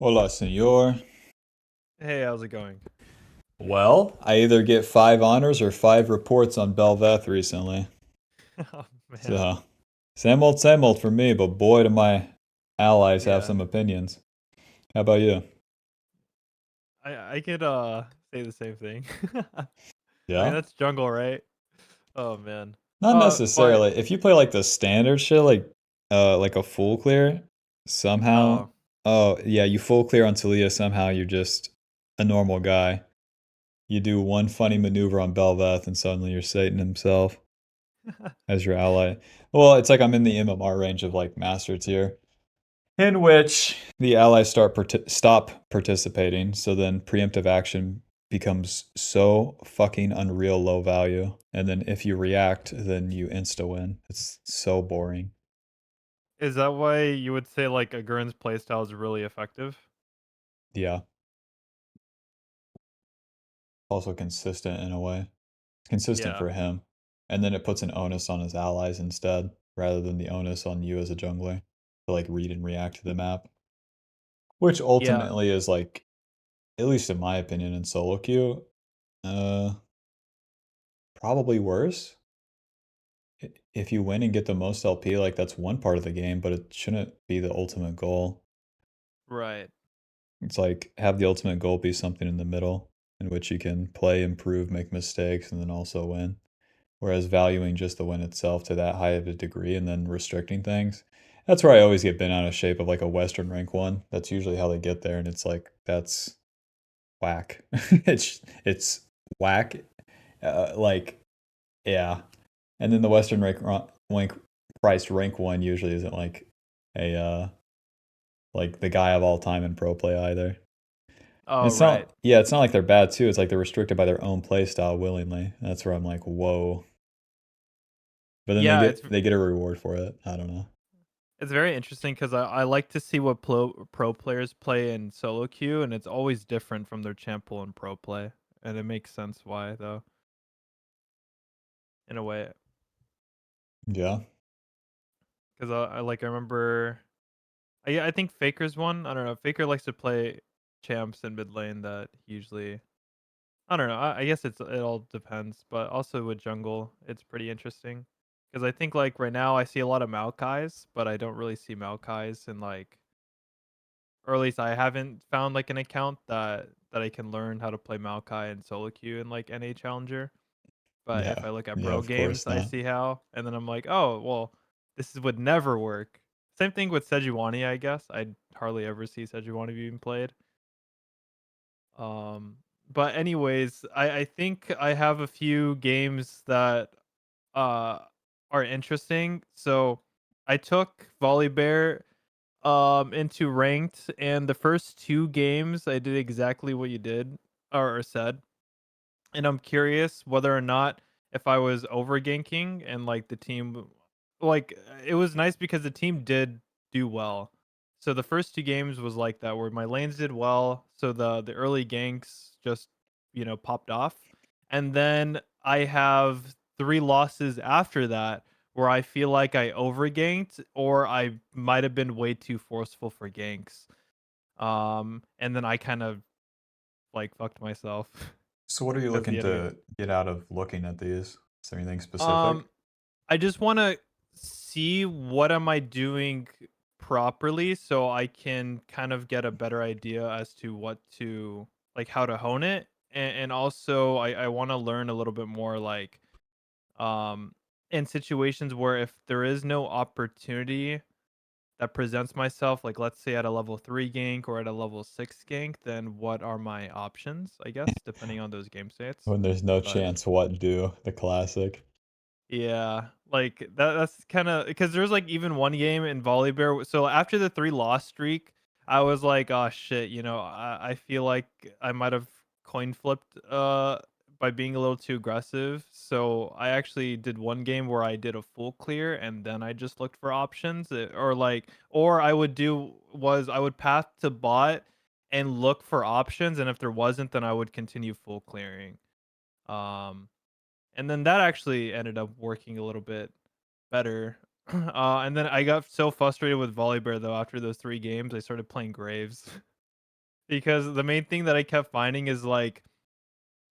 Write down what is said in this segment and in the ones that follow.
Hola, senor. Hey, how's it going? Well, I either get 5 honors or 5 reports on Belveth recently. Oh man. So, same old for me, but boy, do my allies have Yeah. some opinions. How about you? I could say the same thing. I mean Yeah? that's jungle, right? Oh man. Not But necessarily. If you play like the standard shit, like a full clear, somehow, oh oh yeah, you full clear on Talia, somehow you're just a normal guy. You do one funny maneuver on Belveth and suddenly you're Satan himself as your ally. Well, it's like I'm in the MMR range of like master tier, in which the allies stop participating. So then preemptive action becomes so fucking unreal low value. And then if you react, then you insta win. It's so boring. is that why you would say like a Gurn's playstyle is really effective? Yeah. Also consistent in a way. It's consistent Yeah. for him. And then it puts an onus on his allies instead, rather than the onus on you as a jungler to like read and react to the map. Which Yeah. ultimately is like, at least in my opinion, in solo queue, uh probably worse. If you win and get the most LP, like that's one part of the game, but it shouldn't be the ultimate goal. Right. It's like have the ultimate goal be something in the middle in which you can play, improve, make mistakes, and then also win. Whereas valuing just the win itself to that high of a degree and then restricting things, that's where I always get bent out of shape of like a Western rank one. That's usually how they get there, and it's like that's whack. it's whack. Like yeah, and then the Western rank priced rank one usually isn't like a like the guy of all time in pro play either. And Oh it's right. not yeah, it's not like they're bad too. It's like they're restricted by their own play style willingly. That's where I'm like, whoa. But then they Yeah, get they get a reward for it. I don't know. it's very interesting because I like to see what pro players play in solo queue, and it's always different from their champ pool and pro play, and it makes sense why though, in a way. Yeah. Because I remember I think Faker's one. I don't know. Faker likes to play champs in mid lane that he usually. I don't know. I guess it all depends, but also with jungle, it's pretty interesting because I think like right now I see a lot of Maokai's, but I don't really see Maokai's in like, or at least I haven't found like an account that I can learn how to play Maokai and solo queue in like NA Challenger. But if Yeah. I look at Yeah, pro of games, course I not. see how, and then I'm like, oh well, would never work. Same thing with Sejuani, I guess. I hardly ever see Sejuani being played. Um, but anyways, I think I have a few games that uh are interesting. So I took VOLIBEAR into ranked, and the first two games I did exactly what you did or said, and I'm curious whether or not if I was over ganking and like the team, like it was nice because the team did do well. So the first two games was like that where my lanes did well, so the early ganks just popped off, and then I have three losses after that where I feel like I over ganked or I might have been way too forceful for ganks. And then I kind of like fucked myself So what are you because looking the enemy. to get out of looking at these? Is there anything specific? Um, I just want to see what am I doing properly so I can kind of get a better idea as to what to like how to hone it, and also I want to learn a little bit more like um in situations where if there is no opportunity that presents myself, like let's say at a level 3 gank or at a level 6 gank, then what are my options, I guess, depending on those game states. When there's no But chance, what do? The classic. yeah, like that's kind of because there's like even one game in VOLIBEAR. So after the three loss streak, I was like, oh shit, I feel like I might have coin flipped by being a little too aggressive. So I actually did one game where I did a full clear and then I just looked for options, or I would do was I would path to bot and look for options, and if there wasn't, then I would continue full clearing. Um and then that actually ended up working a little bit better. And then I got so frustrated with Volibear though after those 3 games, I started playing Graves because the main thing that I kept finding is like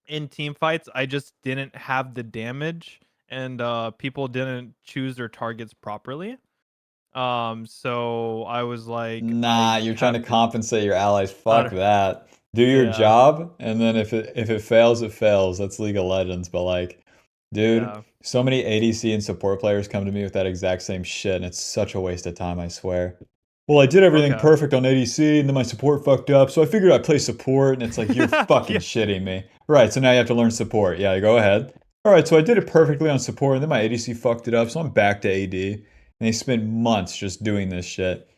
in team fights, I just didn't have the damage and people didn't choose their targets properly. So I was like, Nah, I you're trying have to to compensate your allies. uh, Fuck that. Do your yeah, job, and then if it fails, it fails. That's League of Legends. But like, dude, yeah, so many ADC and support players come to me with that exact same shit, and it's such a waste of time, I swear. Well, I did everything okay. perfect on ADC, and then my support fucked up, so I figured I'd play support, and it's like, you're fucking Yeah, shitting me. Right, so now you have to learn support. Yeah, go ahead. All right, so I did it perfectly on support, and then my ADC fucked it up, so I'm back to AD. And they spent months just doing this shit.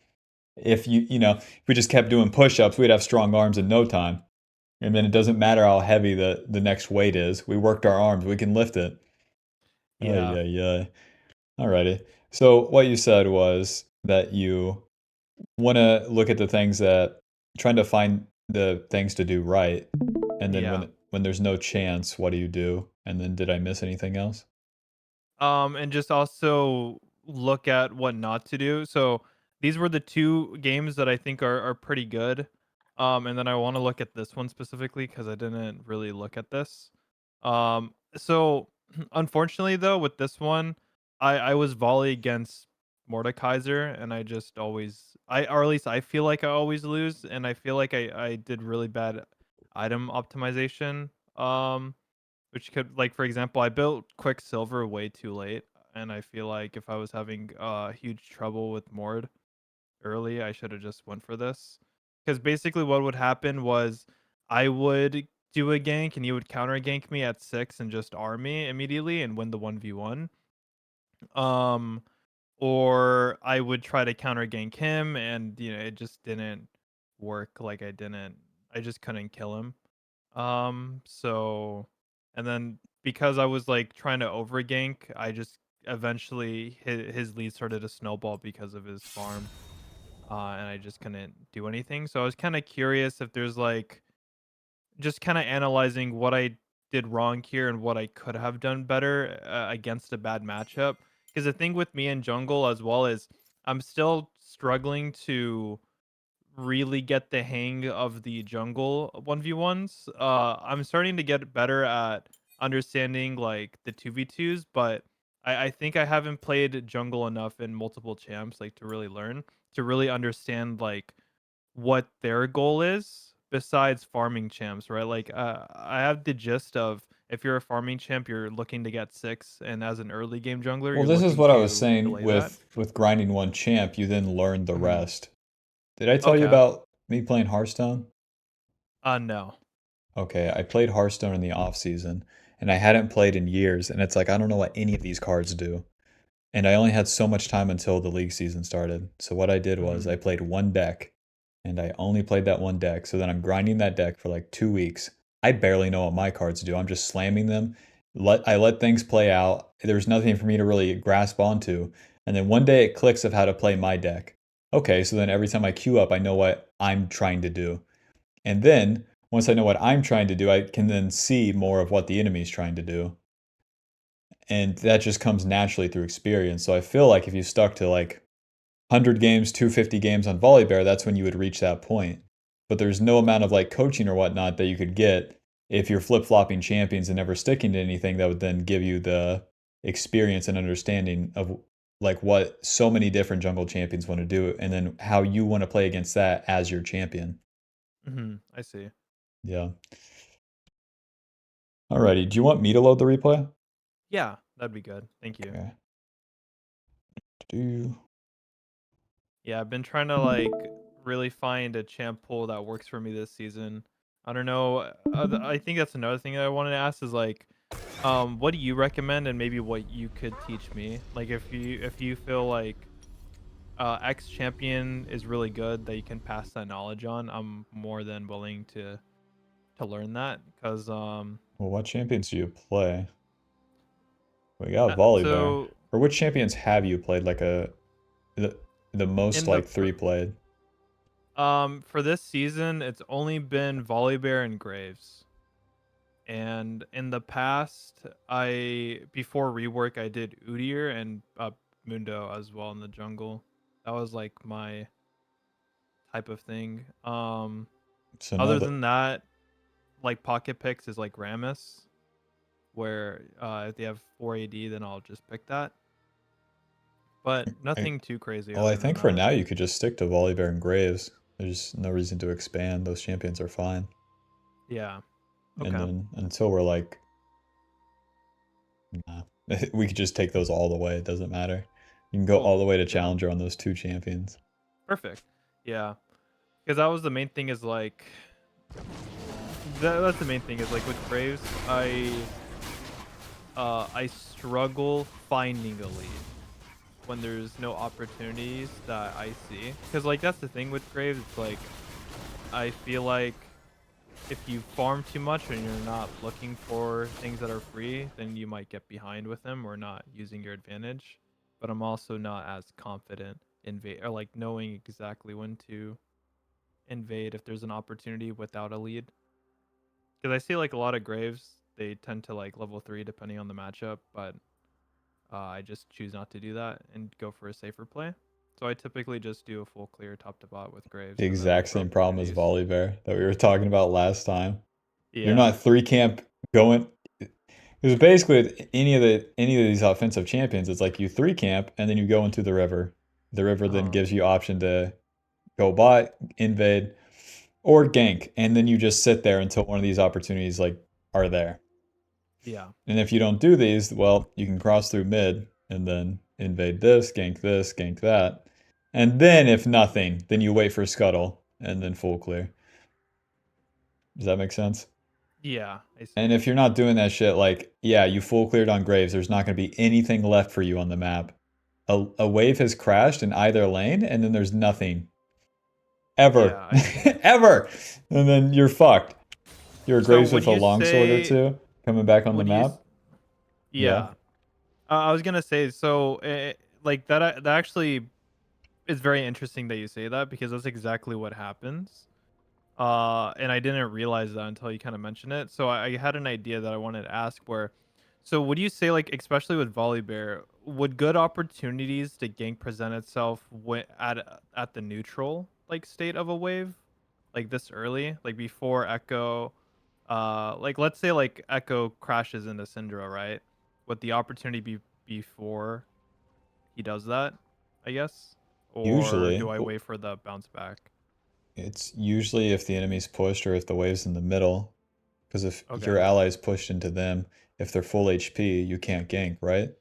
If if we just kept doing push-ups, we'd have strong arms in no time. And then it doesn't matter how heavy the next weight is. We worked our arms, we can lift it. Oh yeah, yeah, yeah. Alrighty. So what you said was that you want to look at the things that trying to find the things to do right, and then yeah. when there's no chance, what do you do? And then did I miss anything else? And just also look at what not to do. So these were the 2 games that I think are pretty good. And then I want to look at this one specifically because I didn't really look at this. So unfortunately though, with this one, I was volley against Mordekaiser and I just always or at least I feel like I always lose, and I feel like I did really bad item optimization. Which could, like, for example, I built Quicksilver way too late, and I feel like if I was having huge trouble with Mord early, I should have just went for this. Because basically, what would happen was I would do a gank, and he would counter gank me at 6 and just arm me immediately and win the 1v1. Um, or I would try to counter gank him, and it just didn't work. Like I just couldn't kill him. So and then because I was like trying to overgank, I just eventually his lead started to snowball because of his farm. And I just couldn't do anything. So I was kind of curious if there's like just kind of analyzing what I did wrong here and what I could have done better against a bad matchup. Because the thing with me in jungle as well is I'm still struggling to really get the hang of the jungle 1v1s. I'm starting to get better at understanding like the 2v2s, but I think I haven't played jungle enough in multiple champs like to really learn, to really understand like what their goal is besides farming champs, right? Like I have the gist of if you're a farming champ, you're looking to get 6, and as an early game jungler, Well, you're this is looking what I was to saying delay that. with grinding one champ, you then learn the Hmm. rest. Did I tell you Okay. about me playing Hearthstone? No. Okay, I played Hearthstone in the off season, and I hadn't played in years, and it's like I don't know what any of these cards do. And I only had so much time until the league season started. So what I did was Hmm. I played one deck, and I only played that one deck. So then I'm grinding that deck for like 2 weeks. I barely know what my cards do. I'm just slamming them. I let things play out. There's nothing for me to really grasp onto. And then one day it clicks of how to play my deck. Okay, so then every time I queue up, I know what I'm trying to do. And then once I know what I'm trying to do, I can then see more of what the enemy's trying to do. And that just comes naturally through experience. So I feel like if you stuck to like 100 games, 250 games on VOLIBEAR, that's when you would reach that point. But there's no amount of like coaching or whatnot that you could get if you're flip flopping champions and never sticking to anything that would then give you the experience and understanding of like what so many different jungle champions want to do and then how you want to play against that as your champion. I see. Yeah. Alrighty. Do you want me to load the replay? Yeah, that'd be good. Thank you. Okay. Do Yeah, I've been trying to like really find a champ pool that works for me this season. I don't know. I think that's another thing that I wanted to ask is like, what do you recommend and maybe what you could teach me? Like if you feel like X champion is really good that you can pass that knowledge on, I'm more than willing to learn that because well, what champions do you play? We got VOLIBEAR. so Or which champions have you played like the, the most in the like three played? for this season it's only been Volibear and Graves. And in the past, I before rework, I did Udyr and Mundo as well in the jungle. That was like my type of thing. So now Other that than that, like pocket picks is like Rammus, where if they have 4 AD, then I'll just pick that. But I, nothing too crazy well, I other than think for that. now you could just stick to Volibear and Graves. There's no reason to expand. Those champions are fine. Yeah. And Okay. then until we're like, nah, we could just take those all the way. It doesn't matter. You can go all Cool. the way to Yeah. Challenger on those two champions. Perfect. Yeah. Because that was the main thing is like that's the main thing is like with Graves, I struggle finding a lead when there's no opportunities that I see. Because like that's the thing with Graves. It's like I feel like if you farm too much and you're not looking for things that are free, then you might get behind with them or not using your advantage. But I'm also not as confident invade or like knowing exactly when to invade if there's an opportunity without a lead. Because I see like a lot of Graves, they tend to like level 3 depending on the matchup, but I just choose not to do that and go for a safer play. So I typically just do a full clear top to bot with The Graves and then look exact for same problem as opportunities. Volibear that we were talking about last time. You're Yeah. not three camp going. Because basically with any of these offensive champions, it's like you three camp and then you go into the river. The river then Uh-huh. gives you option to go bot, invade, or gank, and then you just sit there until one of these opportunities like are there. Yeah. And if you don't do these, well, you can cross through mid and then invade this, gank that. And then if nothing, then you wait for scuttle and then full clear. Does that make sense? Yeah, I And see. if you're not doing that shit, like, yeah, you full cleared on Graves, there's not going to be anything left for you on the map. A wave has crashed in either lane, and then there's nothing. Ever. Yeah, I see. Ever! And then you're fucked. You're So Graves would with a you longsword or say two coming back on the would you map. Yeah. yeah. I was going to say so like that actually is very interesting that you say that because that's exactly what happens. And I didn't realize that until you kind of mentioned it. So I had an idea that I wanted to ask where, so would you say like, especially with Volibear, would good opportunities to gank present itself at the neutral like state of a wave, like this early, like before Echo, like let's say like Echo crashes into Syndra, right? Would the opportunity be before he does that, I guess, or Usually, do I wait for the bounce back? it's usually if the enemy's pushed or if the wave's in the middle. Because if your Okay, ally's pushed into them, if they're full HP, you can't gank, right?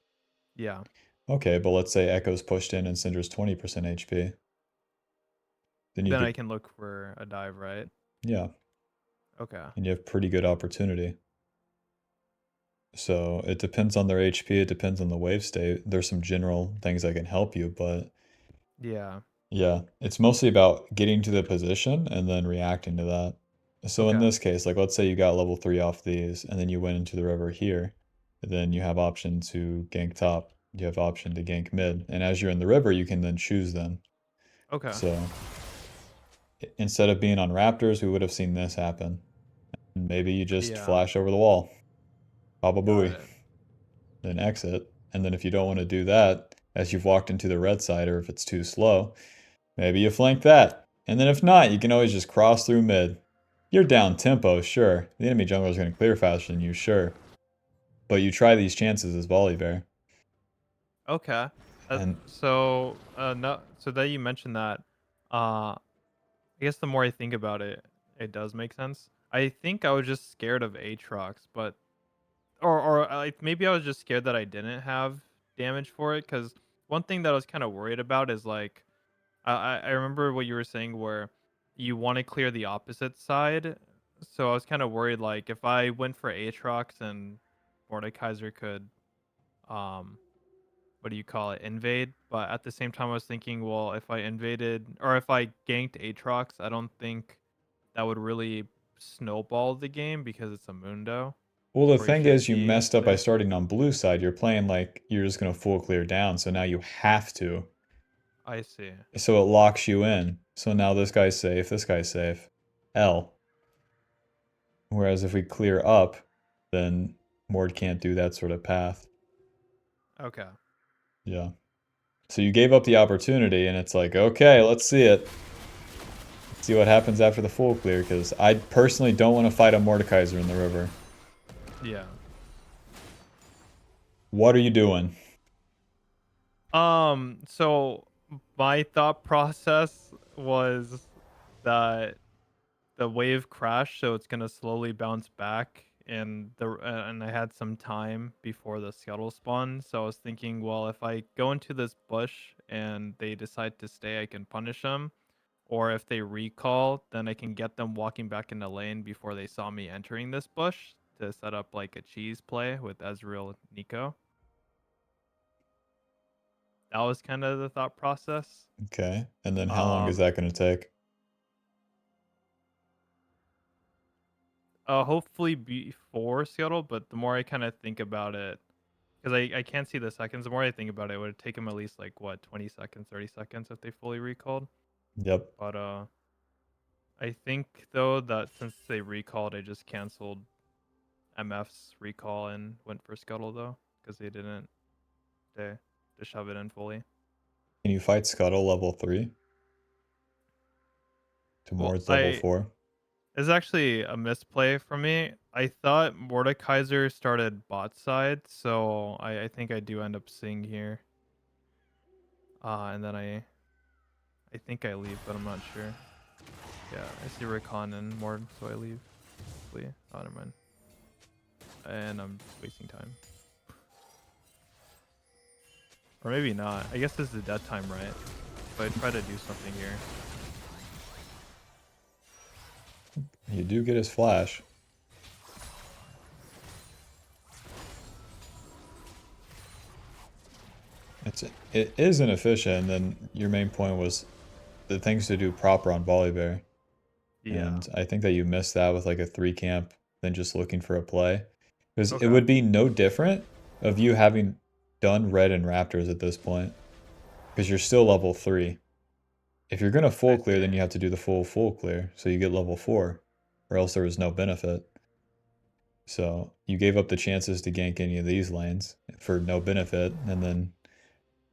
yeah. Okay, but let's say Echo's pushed in and Syndra's 20% HP. Then you Then I could, can look for a dive, right? yeah, Okay. and you have pretty good opportunity. So it depends on their HP, it depends on the wave state. There's some general things that can help you, but Yeah. yeah, it's mostly about getting to the position and then reacting to that. So in Okay. this case, like let's say you got level 3 off these and then you went into the river here, then you have option to gank top, you have option to gank mid, and as you're in the river, you can then choose them. Okay. So instead of being on Raptors, we would have seen this happen. Maybe you just Yeah. flash over the wall, Baba Got Booey, it. then exit. And then if you don't want to do that, as you've walked into the red side, or if it's too slow, maybe you flank that. And then if not, you can always just cross through mid. You're down tempo, sure. The enemy jungler is going to clear faster than you, sure. But you try these chances as Volibear. Okay. And So no so that you mentioned that I guess the more I think about it, it does make sense. I think I was just scared of Aatrox, but or like maybe I was just scared that I didn't have damage for it cuz one thing that I was kind of worried about is like I remember what you were saying where you want to clear the opposite side. So I was kind of worried like if I went for Aatrox and Mordekaiser could um what do you call it, invade, but at the same time I was thinking, well, if I invaded or if I ganked Aatrox, I don't think that would really snowball the game because it's a Mundo well, the where he thing should is, you be messed up by safe. starting on blue side. You're playing like you're just going to full clear down, so now you have to. I see. So it locks you in. So now this guy's safe, this guy's safe. L. Whereas if we clear up, then Mord can't do that sort of path. Okay. Yeah. So you gave up the opportunity, and it's like, okay, let's see it. See what happens after the full clear, because I personally don't want to fight a Mordekaiser in the river. Yeah. What are you doing? So my thought process was that the wave crashed, so it's gonna slowly bounce back, and and I had some time before the scuttle spawn, so I was thinking, well, if I go into this bush and they decide to stay, I can punish them, or if they recall, then I can get them walking back in the lane before they saw me entering this bush to set up like a cheese play with Ezreal Nico. That was kind of the thought process. Okay, and then how long is Um, that going to take? Hopefully before scuttle, but the more I kind of think about it, because I can't see the seconds. The more I think about it, it would take them at least like what 20 seconds, 30 seconds if they fully recalled. Yep. But I think though that since they recalled, I just canceled MF's recall and went for scuttle though because they didn't they to shove it in fully. Can you fight Scuttle level 3 to Well, Mord's level I four? it's actually a misplay for me. I thought Mordekaiser started bot side, so I think I do end up seeing here. And then I think I leave, but I'm not sure. Yeah, I see Recon and Mord, so I leave. Hopefully. Oh, never mind. And I'm wasting time. Or maybe not. I guess this is dead time, right? So I try to do something here. You do get his flash. It is inefficient, and then your main point was the things to do proper on Volibear. Yeah. And I think that you missed that with like a 3 camp than just looking for a play. Because it Okay. would be no different of you having done Red and Raptors at this point. Because you're still level 3. If you're going to I full clear, see. then you have to do the full clear. So you get level 4. Or else there was no benefit. So you gave up the chances to gank any of these lanes for no benefit. And then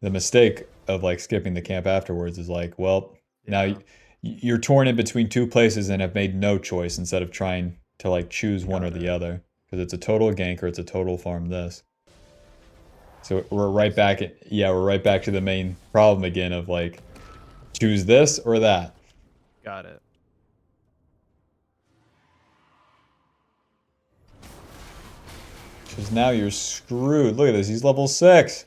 the mistake of like skipping the camp afterwards is like, well, now Yeah. you're torn in between two places and have made no choice instead of trying to like choose one or Got the it. other because it's a total gank or it's a total farm this. So we're I right back see. at, yeah, we're right back to the main problem again of like choose this or that. Got it. Because now you're screwed. Look at this, he's level 6.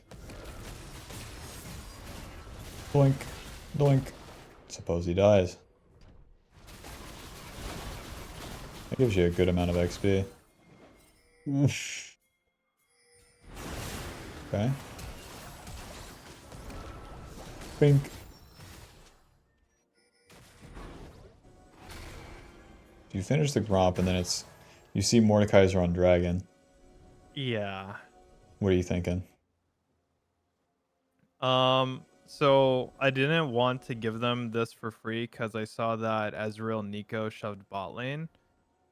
Blink, blink. Suppose he dies. That gives you a good amount of XP. Oof. Okay. Bink. You finish the Gromp and then it's you see Mordekaiser on Dragon. Yeah. What are you thinking? So I didn't want to give them this for free because I saw that Ezreal Nico shoved bot lane,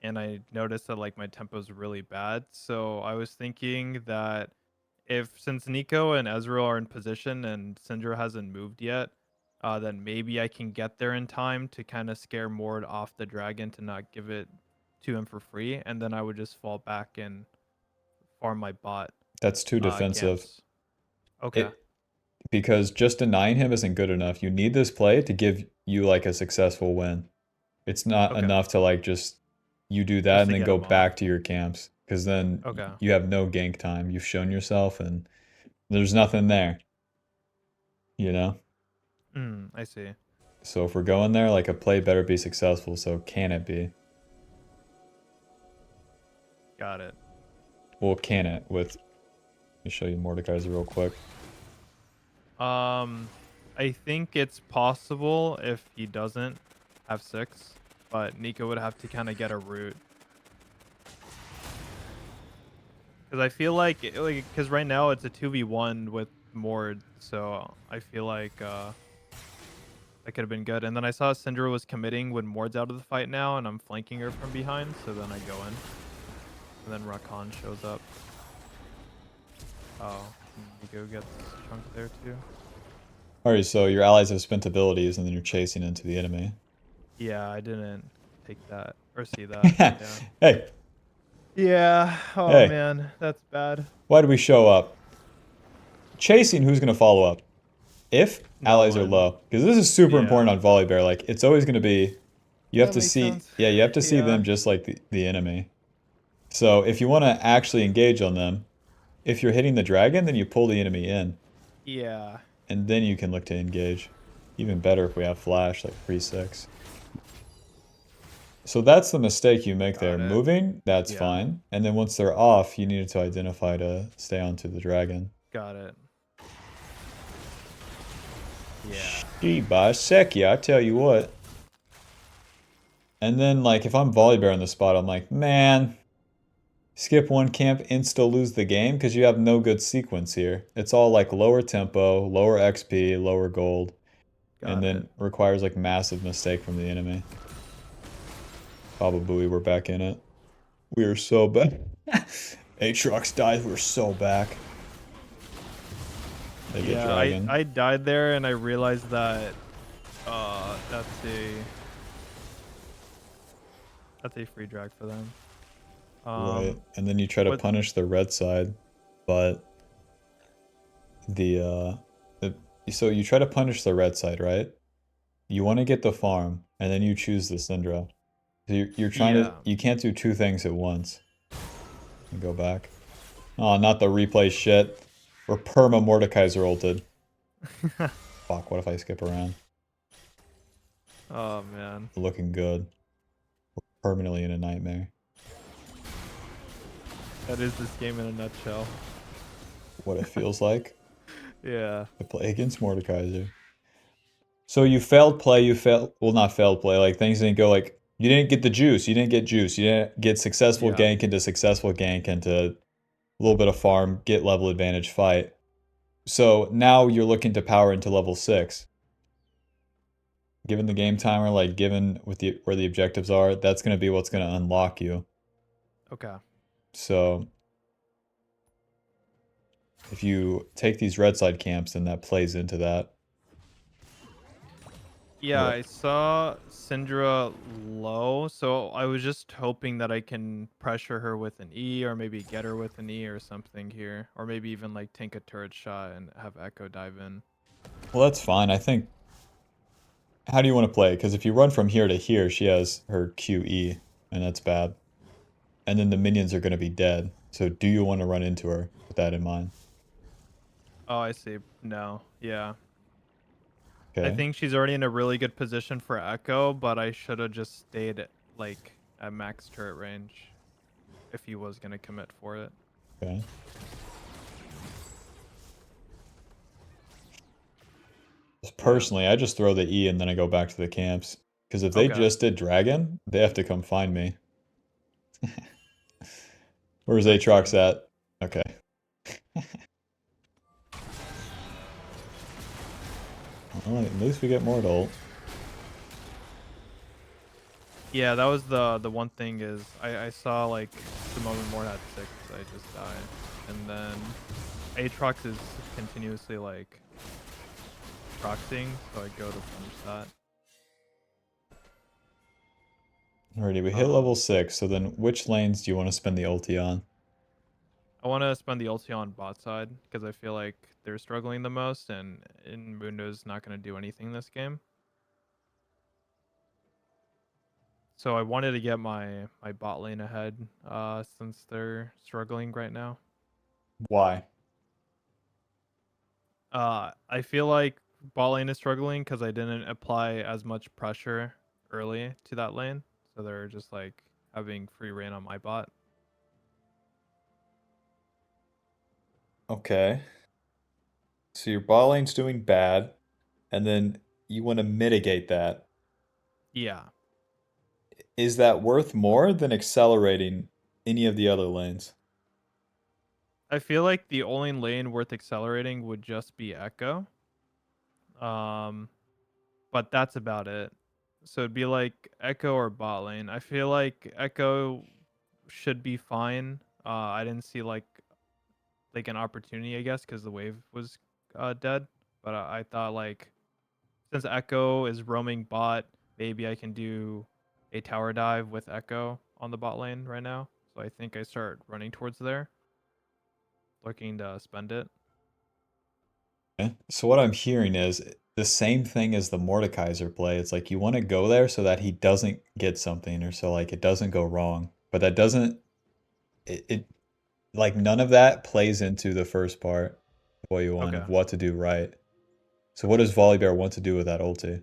and I noticed that like my tempo is really bad. So I was thinking that if since Nico and Ezreal are in position and Syndra hasn't moved yet, then maybe I can get there in time to kind of scare Mord off the dragon to not give it to him for free, and then I would just fall back and farm my bot That's too defensive. camps. Okay. It because just denying him isn't good enough. You need this play to give you like a successful win. It's not Okay. enough to like just you do that Just and to then get go him off. back to your camps because then Okay. you have no gank time. You've shown yourself and there's nothing there, you know? I see. So if we're going there, like a play better be successful. So can it be? Got it. Well, can it with, let me show you Mordekaiser real quick. Um, I think it's possible if he doesn't have 6, but Nico would have to kind of get a root. Because I feel like, because right now it's a 2v1 with Mord, so I feel like that could have been good. And then I saw Syndra was committing when Mord's out of the fight now, and I'm flanking her from behind, so then I go in. And then Rakan shows up. Oh, Nico gets chunked there too. Alright, so your allies have spent abilities, and then you're chasing into the enemy. Yeah, I didn't take that or see that. Yeah. Hey, Yeah. Oh hey, man, that's bad. why do we show up? Chasing, who's gonna follow up? If No allies are one. low. Because this is super important Yeah. on VOLIBEAR. Like, it's always gonna be, you have That to makes see, sense. yeah, you have to see Yeah. them just like the enemy. So if you want to actually engage on them, if you're hitting the dragon, then you pull the enemy in, Yeah. and then you can look to engage. Even better if we have flash, like 3-6. So that's the mistake you make there. Got it. Moving, that's Yeah. fine. And then once they're off, you needed to identify to stay onto the dragon. Got it. Yeah. Shibaseki, I tell you what. And then, like, if I'm Volibear on the spot, I'm like, man, skip one camp, insta lose the game, because you have no good sequence here. It's all like lower tempo, lower XP, lower gold, and Got it. then requires like massive mistake from the enemy. Baba Booey, we're back in it. We are so back. Aatrox died, we're so back. They get Yeah, dragon. I died there and I realized that that's a free drag for them. Right. And then you try to What punish the red side, but the the so you try to punish the red side, right? You want to get the farm, and then you choose the Syndra. So you're trying to, yeah. you can't do two things at once. And go back. Oh, not the replay shit. We're perma Mordekaiser ulted. Fuck, what if I skip around? Oh man. Looking good. Permanently in a nightmare. That is this game in a nutshell. What it feels like Yeah. to play against Mordekaiser. So you failed play, you failed, well, not failed play, like things didn't go like, you didn't get the juice, you didn't get juice, you didn't get successful Yeah. gank into a little bit of farm, get level advantage fight. So now you're looking to power into level 6. Given the game timer, like given with the where the objectives are, that's gonna be what's gonna unlock you. Okay. So if you take these red side camps, then that plays into that. Yeah, What? I saw Syndra low, so I was just hoping that I can pressure her with an E or maybe get her with an E or something here. Or maybe even like tank a turret shot and have Echo dive in. Well, that's fine. I think. How do you want to play? Because if you run from here to here, she has her QE, and that's bad. And then the minions are going to be dead. So do you want to run into her with that in mind? Oh, I see. No. Yeah. I Okay. think she's already in a really good position for Echo, but I should have just stayed like at max turret range if he was gonna commit for it. Okay. Yeah. Personally, I just throw the E and then I go back to the camps. Because if they Okay. just did dragon, they have to come find me. Where's I see. Aatrox at? Okay. Well, at least we get Mortal. Yeah, that was the one thing is I saw like the moment Mort had 6, I just died. And then Aatrox is continuously like proxying, so I go to punish that. Alrighty, we hit level Um 6, so then which lanes do you want to spend the ulti on? I want to spend the ulti on bot side because I feel like they're struggling the most and Mundo's not going to do anything this game. So I wanted to get my bot lane ahead since they're struggling right now. Why? I feel like bot lane is struggling because I didn't apply as much pressure early to that lane. So they're just like having free reign on my bot. Okay. So your bot lane's doing bad, and then you want to mitigate that. Yeah. Is that worth more than accelerating any of the other lanes? I feel like the only lane worth accelerating would just be Echo. Um, but that's about it. So it'd be like Echo or bot lane. I feel like Echo should be fine. I didn't see like an opportunity, I guess, because the wave was dead. but I thought like since Echo is roaming bot, maybe I can do a tower dive with Echo on the bot lane right now. So I think I start running towards there, looking to spend it. Okay. So what I'm hearing is the same thing as the Mordekaiser play. It's like you want to go there so that he doesn't get something or so like it doesn't go wrong. But that doesn't it like none of that plays into the first part of what you want Okay. of what to do right. So what does Volibear want to do with that ulti?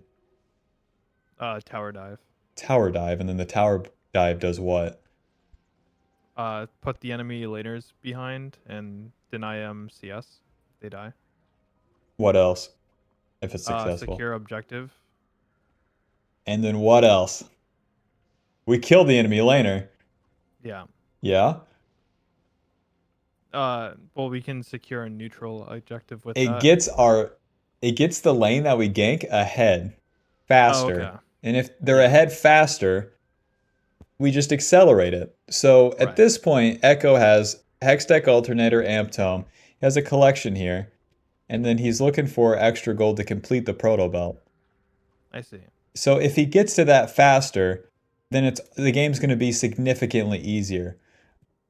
Tower dive. Tower dive, and then the tower dive does what? Put the enemy laners behind and deny them CS if they die. What else if it's successful? Secure objective. And then what else? We kill the enemy laner. Yeah. Yeah? Well, we can secure a neutral objective with It that. gets our it gets the lane that we gank ahead Oh, okay. faster. And if they're Yeah. ahead faster, we just accelerate it. So at Right. this point, Echo has Hextech Alternator, Amp Tome. He has a collection here, and then he's looking for extra gold to complete the Proto Belt. I see. So if he gets to that faster, then the game's going to be significantly easier.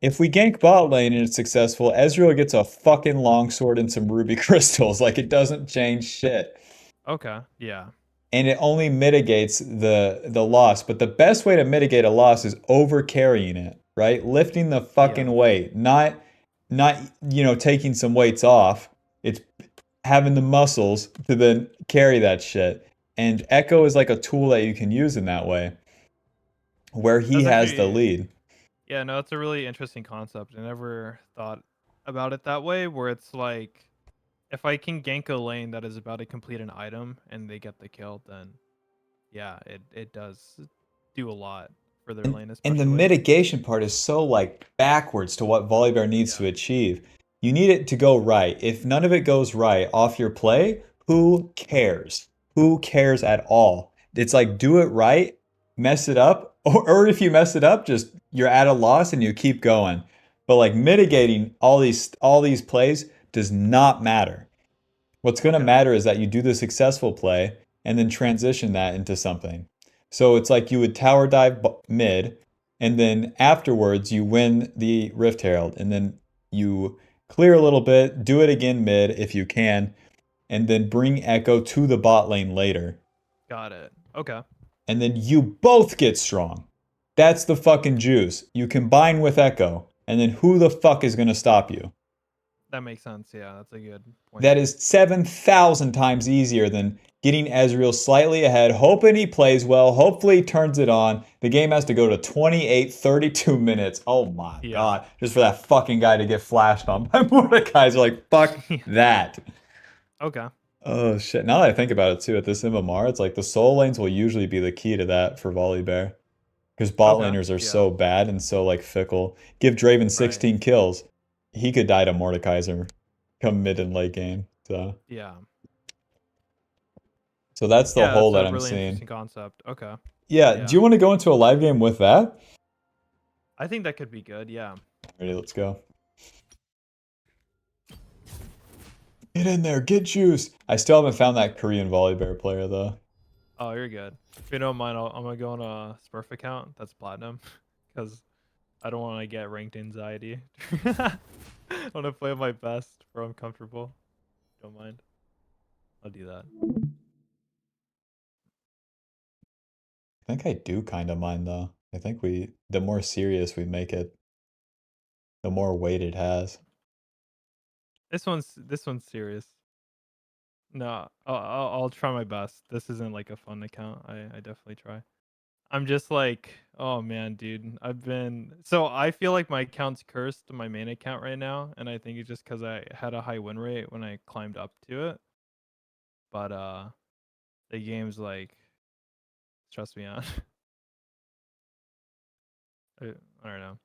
If we gank bot lane and it's successful, Ezreal gets a fucking longsword and some ruby crystals. Like it doesn't change shit. Okay. Yeah. And it only mitigates the loss. But the best way to mitigate a loss is over carrying it, right? Lifting the fucking Yeah. weight, not taking some weights off. It's having the muscles to then carry that shit. And Echo is like a tool that you can use in that way, where he That's has the actually lead. yeah, no, that's a really interesting concept. I never thought about it that way where it's like if I can gank a lane that is about to complete an item and they get the kill, then yeah, it does do a lot for their lane And the especially. mitigation part is so like backwards to what Volibear needs Yeah. to achieve. You need it to go right. If none of it goes right off your play, who cares? Who cares at all? It's like do it right, mess it up, or if you mess it up, just you're at a loss and you keep going. But like mitigating all these plays does not matter. What's going to Okay. matter is that you do the successful play and then transition that into something. So it's like you would tower dive mid, and then afterwards you win the Rift Herald, and then you clear a little bit, do it again mid if you can, and then bring Echo to the bot lane later. Got it. Okay. And then you both get strong. That's the fucking juice. You combine with Echo, and then who the fuck is going to stop you? That makes sense. Yeah, that's a good point. That is 7,000 times easier than getting Ezreal slightly ahead, hoping he plays well, hopefully he turns it on. The game has to go to 28, 32 minutes. Oh my Yeah. god. Just for that fucking guy to get flashed on by Mordekaiser. Like, fuck that. Okay. Oh shit. Now that I think about it too, at this MMR, it's like the soul lanes will usually be the key to that for Volibear. Because bot Okay. laners are Yeah. so bad and so like fickle. Give Draven Right. 16 kills. He could die to Mordekaiser come mid and late game. Yeah. So that's the Yeah, hole that's that a I'm really seeing. interesting concept. Okay. Yeah, do Yeah. you want to go into a live game with that? I think that could be good. Yeah. Ready, let's go. Get in there, get juice. I still haven't found that Korean Volibear player though. Oh, you're good. If you don't mind, I'm gonna go on a Smurf account that's platinum because I don't want to get ranked anxiety. I want to play my best where I'm comfortable. Don't mind. I'll do that. I think I do kind of mind though. I think the more serious we make it, the more weight it has. This one's serious. No, I'll try my best. This isn't like a fun account. I definitely try. I'm just like, oh man, dude. I feel like my account's cursed to my main account right now, and I think it's just because I had a high win rate when I climbed up to it. But the game's like stress me out. I don't know.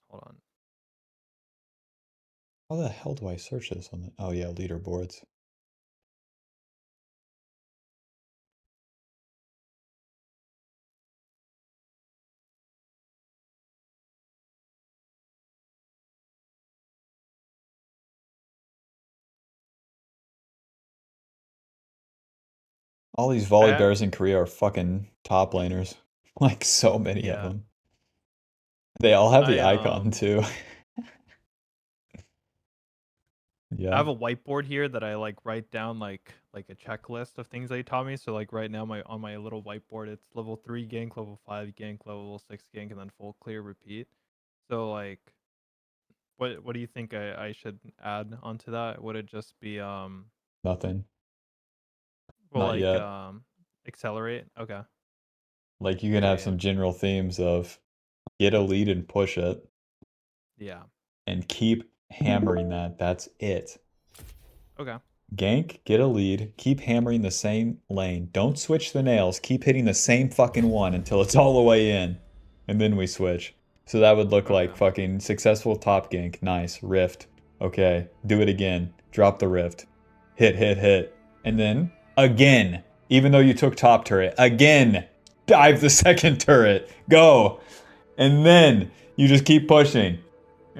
Hold on. How the hell do I search this on the? Oh yeah, leaderboards. All these I VOLIBEARs in Korea are fucking top laners. Like so many of yeah. them. They all have I the icon too. I Yeah, have a whiteboard here that I like write down like a checklist of things they taught me. So like right now my on my little whiteboard it's level 3 gank, level 5 gank, level 6 gank, and then full clear repeat. So like what do you think I should add onto that? Would it just be nothing. well Not like yet. accelerate? Okay. Like you can Yeah, have yeah. some general themes of get a lead and push it Yeah. and keep hammering that. That's it. Okay. Gank, get a lead, keep hammering the same lane. Don't switch the nails. Keep hitting the same fucking one until it's all the way in. And then we switch. So that would look Okay. like fucking successful top gank. Nice. Rift. Okay. Do it again. Drop the rift. Hit, hit, hit. And then again. Even though you took top turret. Again. Dive the second turret. Go. And then you just keep pushing.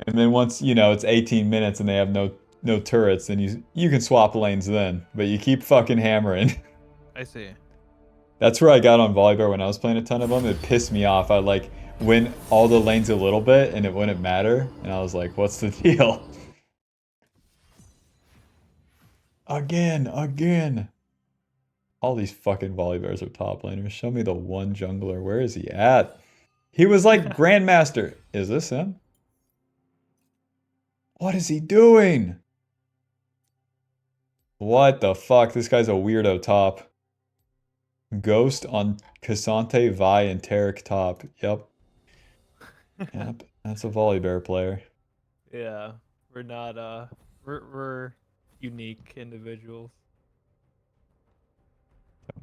And then once, it's 18 minutes and they have no turrets, then you can swap lanes then. But you keep fucking hammering. I see. That's where I got on Volibear when I was playing a ton of them. It pissed me off. I like win all the lanes a little bit and it wouldn't matter. And I was like, what's the deal? Again, again. All these fucking Volibears are top laners. Show me the one jungler. Where is he at? He was like Grandmaster. Is this him? What is he doing? What the fuck? This guy's a weirdo top. Ghost on Cassante, Vi, and Tarek top. Yep. Yep. That's a Volibear player. Yeah. We're not we're unique individuals.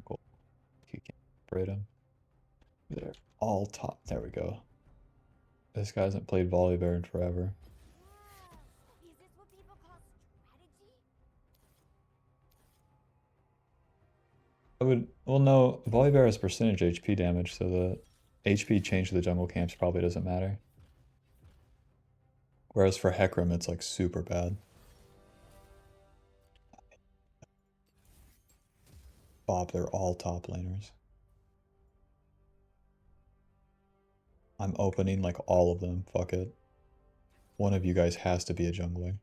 Cool. You can't separate them. They're all top. There we go. This guy hasn't played Volibear in forever. Is this what people call strategy? Well, no, Volibear has percentage HP damage, so the HP change to the jungle camps probably doesn't matter. Whereas for Hecarim, it's like super bad. Bob, they're all top laners. I'm opening like all of them. Fuck it. One of you guys has to be a jungler.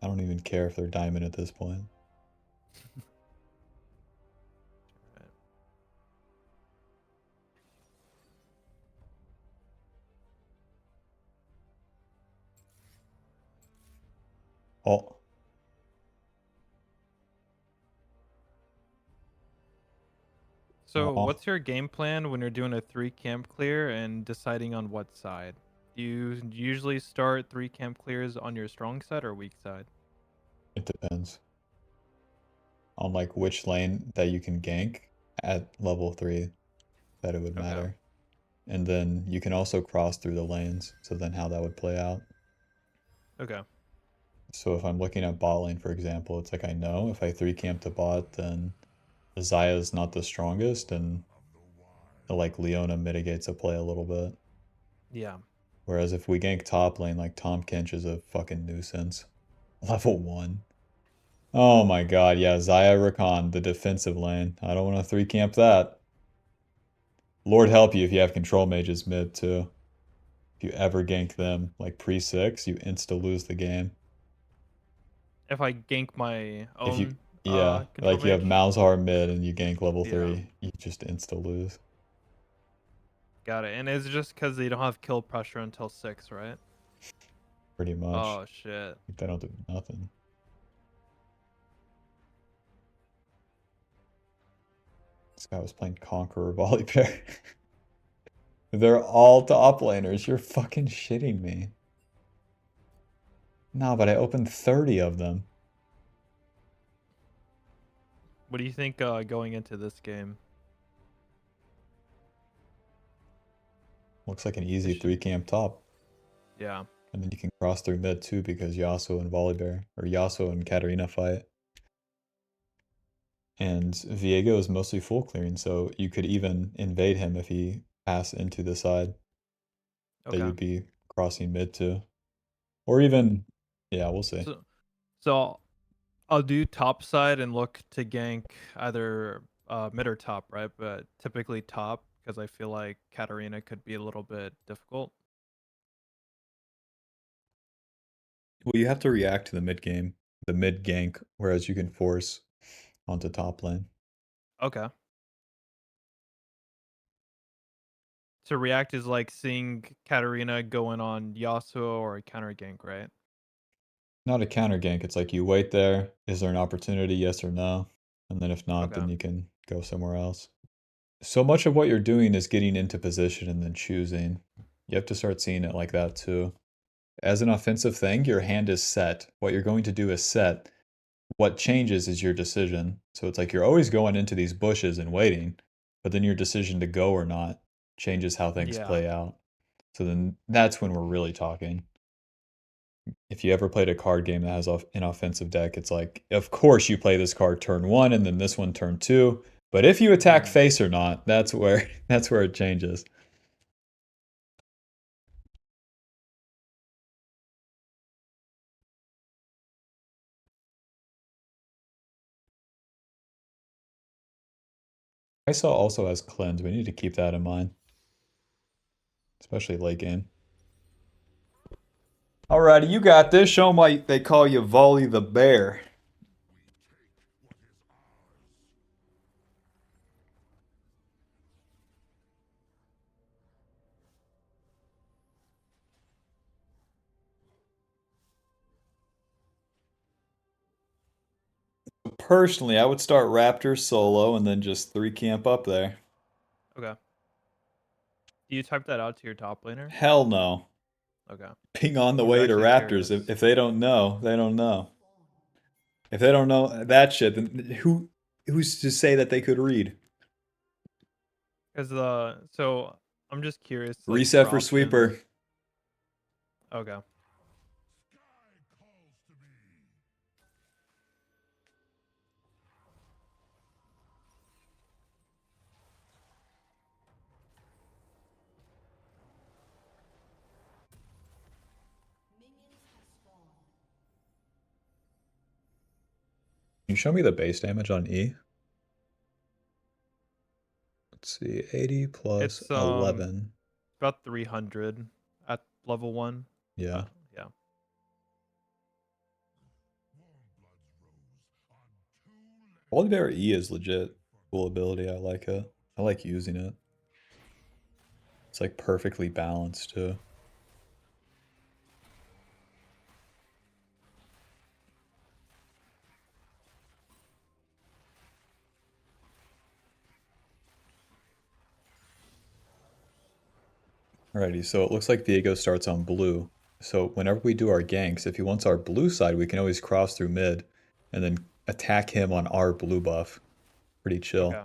I don't even care if they're diamond at this point. Right. Oh, So, oh, what's your game plan when you're doing a 3 camp clear and deciding on what side? Do you usually start 3 camp clears on your strong side or weak side? it depends on like which lane that you can gank at level 3 that it would Okay. matter. And then you can also cross through the lanes, so then how that would play out. Okay. So if I'm looking at bot lane, for example, it's like I know if I 3 camp to bot, then Zaya's not the strongest, and like Leona mitigates a play a little bit. Yeah. Whereas if we gank top lane, like Tom Kench is a fucking nuisance. Level 1. Oh my god, yeah, Zaya Rakan, the defensive lane. I don't want to 3 camp that. Lord help you if you have control mages mid too. If you ever gank them, like pre-6, you insta-lose the game. If I gank my If you, own yeah, control like you have mage? Malzahar mid and you gank level Yeah. 3, you just insta-lose. Got it. And it's just because they don't have kill pressure until 6, right? Pretty much. Oh shit. They don't do nothing. This guy was playing Conqueror Volibear. They're all top laners. You're fucking shitting me. No, but I opened 30 of them. What do you think going into this game? Looks like an easy Ish- 3 camp top. Yeah. And then you can cross through mid too because Yasuo and Volibear, or Yasuo and Katarina fight. And Viego is mostly full clearing, so you could even invade him if he passed into the side that Okay. you'd be crossing mid to. Or even, yeah, we'll see. So so I'll do top side and look to gank either mid or top, right? But typically top because I feel like Katarina could be a little bit difficult. Well, you have to react to the mid game, the mid gank, whereas you can force onto top lane. Okay. To react is like seeing Katarina going on Yasuo or a counter gank, right? Not a counter gank, it's like you wait there, is there an opportunity, yes or no? And then if not, Okay. then you can go somewhere else. So much of what you're doing is getting into position and then choosing. You have to start seeing it like that too. As an offensive thing, your hand is set. What you're going to do is set. What changes is your decision. So it's like you're always going into these bushes and waiting, but then your decision to go or not changes how things Yeah. play out. So then that's when we're really talking. If you ever played a card game that has an offensive deck, it's like, of course you play this card turn 1 and then this one turn 2. But if you attack Mhm. face or not, that's where that's where it changes. Iso also has cleanse. We need to keep that in mind, especially late game. Alrighty, you got this. Show 'em why they call you Volley the Bear. Personally, I would start Raptor solo and then just 3 camp up there. Okay. Do you type that out to your top laner? Hell no. Okay. Ping on the I was way to actually Raptors. curious. If they don't know, they don't know. If they don't know that shit, then who's to say that they could read? Because so I'm just curious, like Reset for for options. sweeper. Okay. Can you show me the base damage on E? Let's see, 80 plus It's 11. about 300 at level 1. Yeah. Yeah. VOLIBEAR E is legit. Cool ability, I like it. I like using it. It's like perfectly balanced too. Alrighty, so it looks like Viego starts on blue. So whenever we do our ganks, if he wants our blue side, we can always cross through mid and then attack him on our blue buff. Pretty chill. Okay.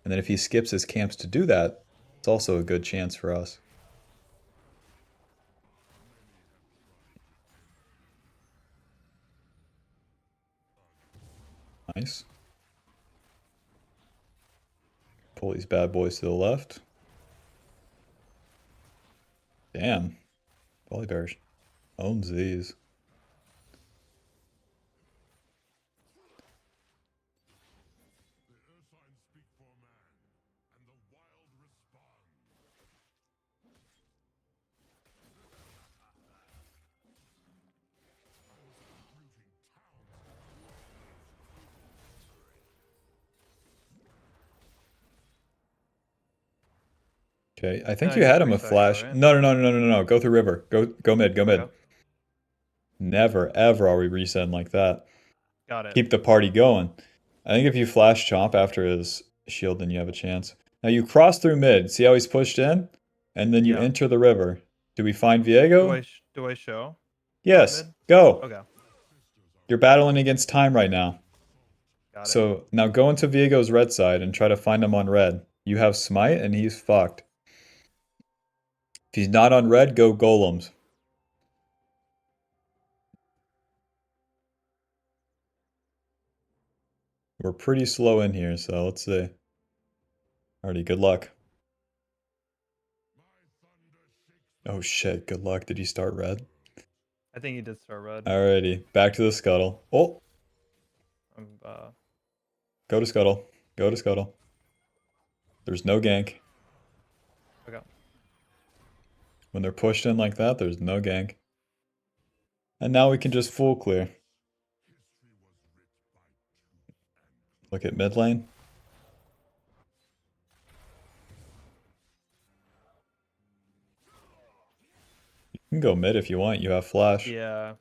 And then if he skips his camps to do that, it's also a good chance for us. Nice. Pull these bad boys to the left. Damn. Volibear owns these. Okay, I think I you just had him a reset here, flash. right? No, no, no, no, no, no, no. Go through river. Go mid, go Okay. mid. Never, ever are we resetting like that. Got it. Keep the party going. I think if you flash Chomp after his shield, then you have a chance. Now you cross through mid. See how he's pushed in? And then you Yeah. enter the river. Do we find Do Viego? do I show top Yes. mid? Go. Okay. You're battling against time right now. Got it. So now go into Viego's red side and try to find him on red. You have smite and he's fucked. If he's not on red, go golems. We're pretty slow in here, so let's see. Alrighty, good luck. Oh shit, good luck. Did he start red? I think he did start red. Alrighty, back to the scuttle. Oh! I'm Go to Scuttle. Go to Scuttle. There's no gank. okay. When they're pushed in like that, there's no gank. And now we can just full clear. Look at mid lane. You can go mid if you want. You have flash. Yeah.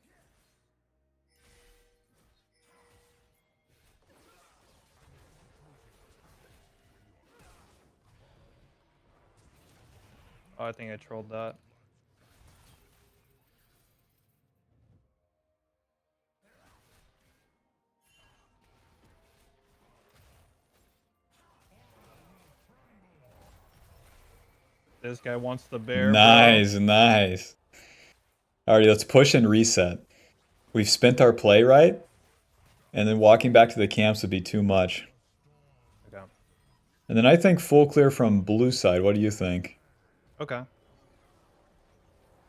Oh, I think I trolled that. This guy wants the bear, Nice, nice. Alrighty, let's push and reset. We've spent our play right, and then walking back to the camps would be too much. bro. Okay. And then I think full clear from blue side. What do you think? Okay.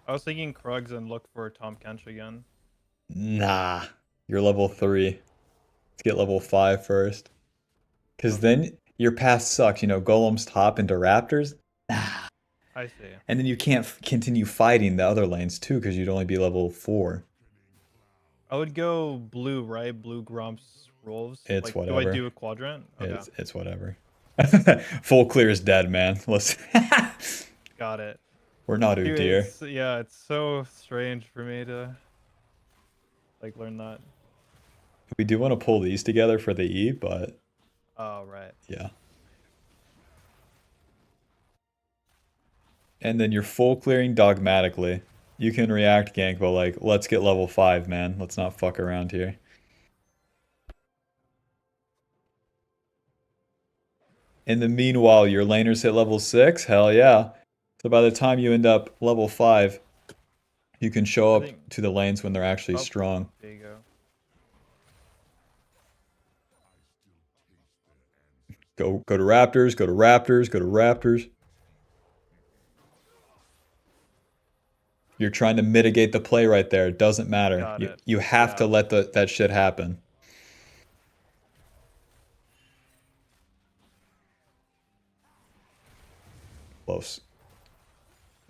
I was thinking Krugs and look for Tom Kench again. Nah, you're level 3. Let's get level 5 first. Because then your path sucks. You know, golems top into raptors. Nah. I see. And then you can't continue fighting the other lanes too because you'd only be level 4. I would go blue, right? Blue Grumps Wolves. It's Like, do I whatever. do a quadrant? Okay. It's whatever. Full clear is dead, man. Let's. Got it. We're not Dude, Udyr. yeah, it's so strange for me to like learn that. We do want to pull these together for the E, but Oh, right. yeah. And then you're full clearing dogmatically. You can react gank, but like, let's get level 5, man. Let's not fuck around here. In the meanwhile, your laners hit level 6? Hell yeah. So by the time you end up level 5, you can show up to the lanes when they're actually Oh, strong. there you go. Go to Raptors, go to Raptors, go to Raptors. You're trying to mitigate the play right there. It doesn't matter. Got it. You have to Yeah. let that shit happen. Close.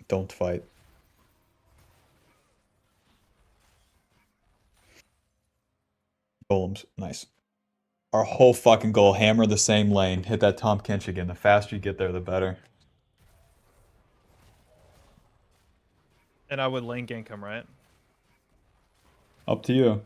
Don't fight. Golems. Nice. Our whole fucking goal, hammer the same lane. Hit that Tom Kench again. The faster you get there, the better. And I would lane gank him, right? Up to you.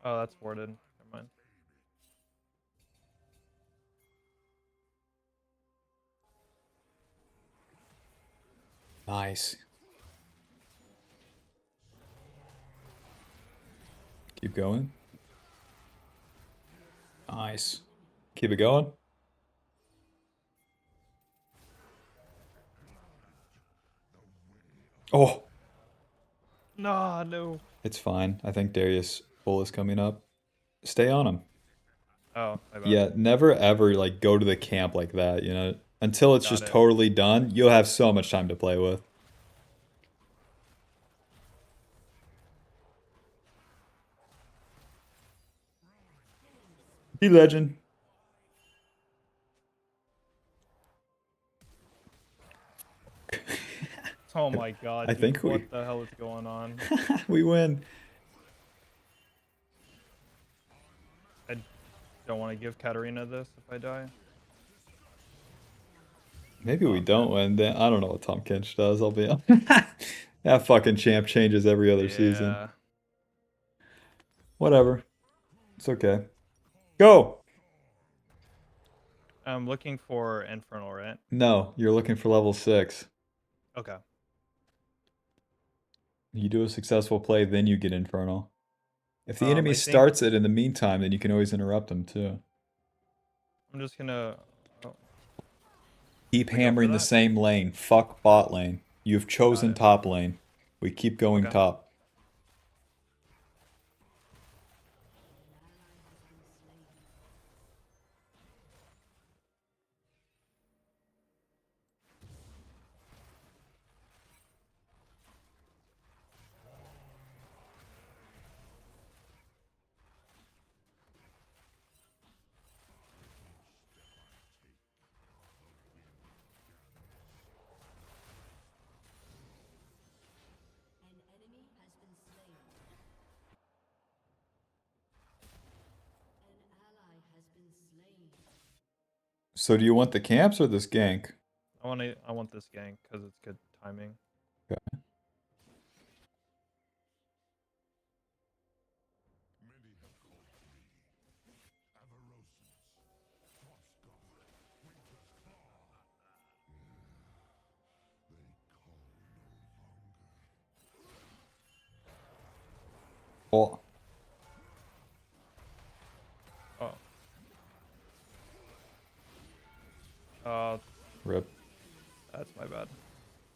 Oh, that's warded. Never mind. Nice. Keep going. Nice. Keep it going. Oh, Nah, no. it's fine. I think Darius Bull is coming up. Stay on him. Oh, my bad. Yeah, never ever like go to the camp like that, you know? Until it's Got just it. totally done, you'll have so much time to play with. Be legend. Oh my god, I dude, think what the hell is going on? we win. I don't want to give Katarina this if I die. Maybe we Oh, don't win. Then I don't know what Tom Kench does. I'll be that fucking champ changes every other season. Yeah. Whatever. It's okay. Go. I'm looking for Infernal, right? No, you're looking for level 6. Okay. You do a successful play, then you get Infernal. If the enemy I think starts it in the meantime, then you can always interrupt them too. I'm just gonna. Oh, Keep I go for hammering the that? same lane. Fuck bot lane. You've chosen it. top lane. We keep going Okay. top. So do you want the camps or this gank? I want this gank because it's good timing. Okay. Well, Oh. Uh, rip. that's my bad.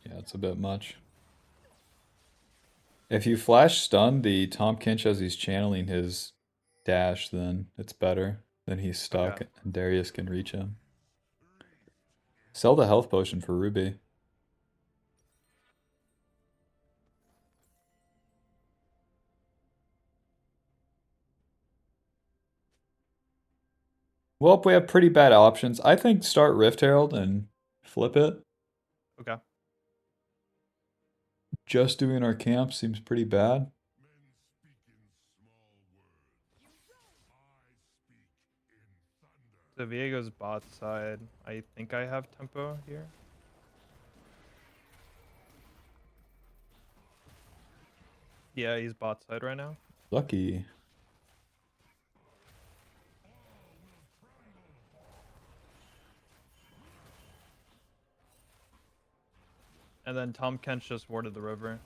Yeah, it's a bit much. If you flash stun the Tom Kinch as he's channeling his dash, then it's better. Then he's stuck Okay. and Darius can reach him. Sell the health potion for Ruby. Well, we have pretty bad options. I think start Rift Herald and flip it. Okay. Just doing our camp seems pretty bad. So Viego's bot side. I think I have tempo here. Yeah, he's bot side right now. Lucky. And then Tom Kent just warded the river.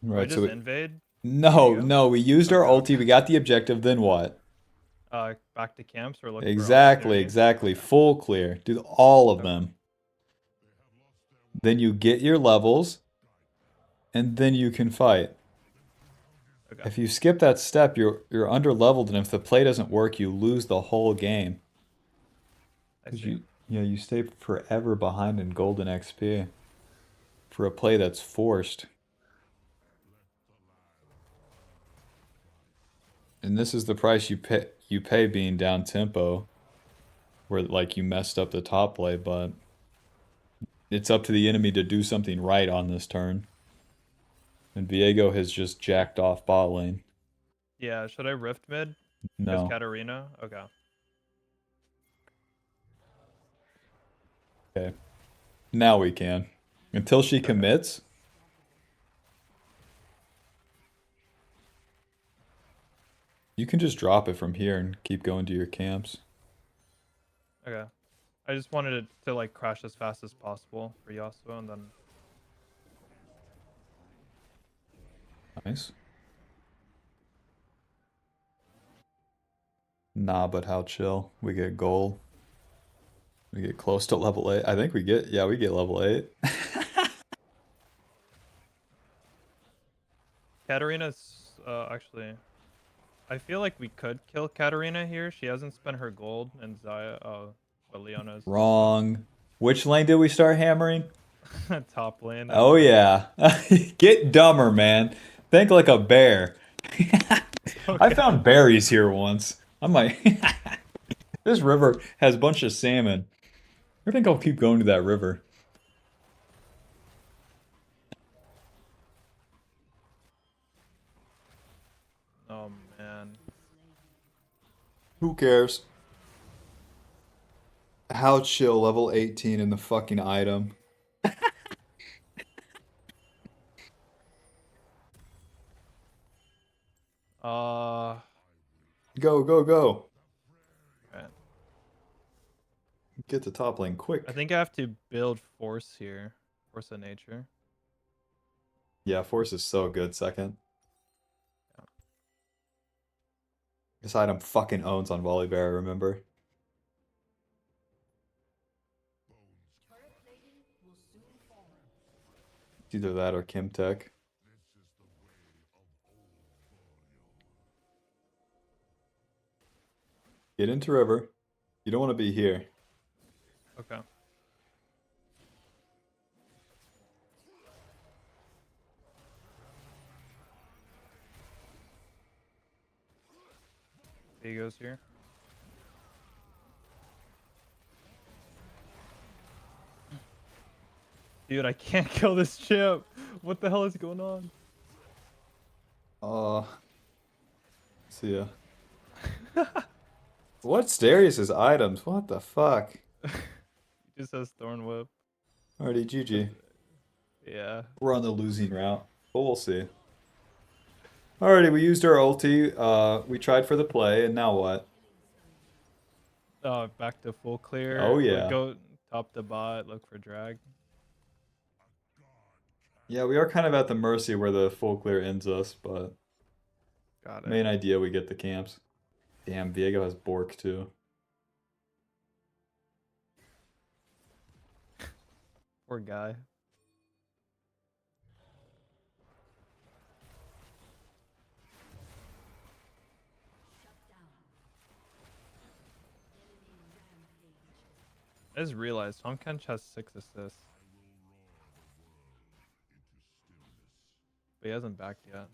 Do I Right, just so invade? no, Viego? no, we used our Okay, ulti, we got the objective, then what? Back to camps or look for Exactly, opportunities? exactly. Okay. Full clear. Do all of Okay. them. Then you get your levels, and then you can fight. Okay. If you skip that step, you're under leveled, and if the play doesn't work, you lose the whole game. I Because see. you stay forever behind in golden XP for a play that's forced. And this is the price you pay being down tempo, where like you messed up the top play, but it's up to the enemy to do something right on this turn. And Viego has just jacked off bot lane. Yeah, should I rift mid? Because No. Katarina? Okay. Okay. Now we can. Until she Okay. commits. You can just drop it from here and keep going to your camps. Okay. I just wanted it to like crash as fast as possible for Yasuo and then Nice. Nah, but how chill. We get gold. We get close to level 8. I think we get, yeah, we get level 8. Katarina's actually I feel like we could kill Katarina here. She hasn't spent her gold and Zaya but Leona's Wrong. Which lane did we start hammering? top lane. Oh yeah. Get dumber, man. Think like a bear. I Okay. found berries here once. I'm like, this river has a bunch of salmon. I think I'll keep going to that river. Oh man. Who cares? How chill, level 18 in the fucking item. Uh Go, go, go. right. Get to top lane quick. I think I have to build force here. Force of nature. Yeah, Force is so good second. Yeah. This item fucking owns on VOLIBEAR, remember? It's either that or Kimtech. Get into river. You don't want to be here. Okay. He goes here. Dude, I can't kill this chip. What the hell is going on? See ya. What's Darius's items? What the fuck? He just has Thorn Whip. Alrighty, GG. Yeah. We're on the losing route, but we'll see. Alrighty, we used our ulti. We tried for the play, and now what? Back to full clear. Oh, yeah. Go top the bot. Look for drag. Yeah, we are kind of at the mercy where the full clear ends us, but Got it. main idea we get the camps. Damn, Viego has Bork too. Poor guy. I just realized Tom Kench has 6 assists. But he hasn't backed yet.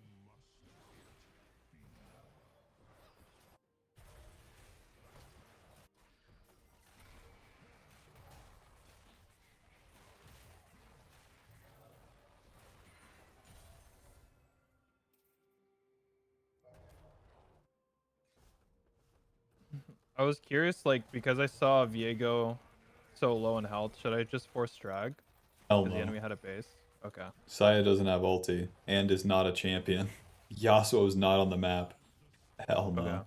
I was curious, like, because I saw Viego so low in health, should I just force drag? Hell Because the no. enemy had a base. Okay. Saya doesn't have ulti and is not a champion. Yasuo is not on the map. Hell no. Okay.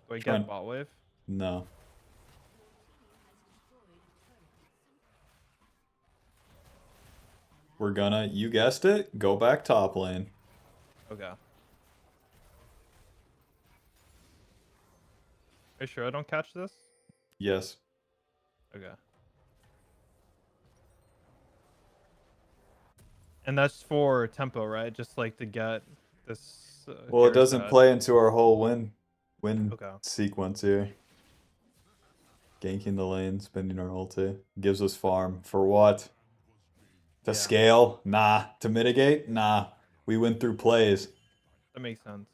Do I Trying- get bot wave? No. We're gonna, you guessed it, go back top lane. Okay. Are you sure I don't catch this? Yes. Okay. And that's for tempo, right? Just like to get this. Well, it carry doesn't set. play into our whole win Okay. sequence here. Ganking the lane, spending our ulti. Gives us farm. For what? To Yeah. scale? Nah. To mitigate? Nah. We win through plays. That makes sense.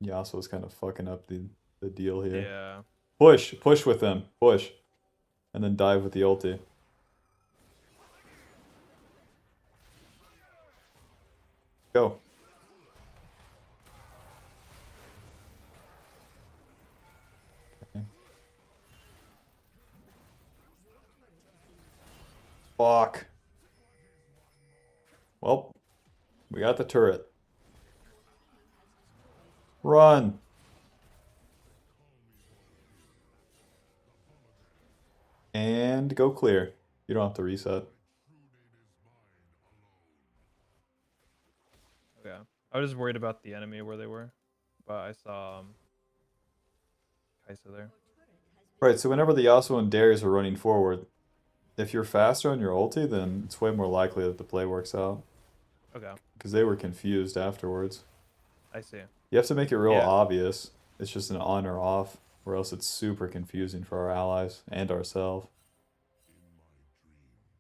Yasuo's kind of fucking up the deal here. Yeah. Push. Push with them. Push. And then dive with the ulti. Go. Okay. Fuck. Well, we got the turret. Run. And go clear. You don't have to reset. Okay. I was just worried about the enemy where they were, but I saw Kaisa there. Right, so whenever the Yasuo and Darius are running forward, if you're faster on your ulti, then it's way more likely that the play works out. Okay. Because they were confused afterwards. I see. You have to make it real Yeah. obvious. It's just an on or off, or else it's super confusing for our allies and ourselves.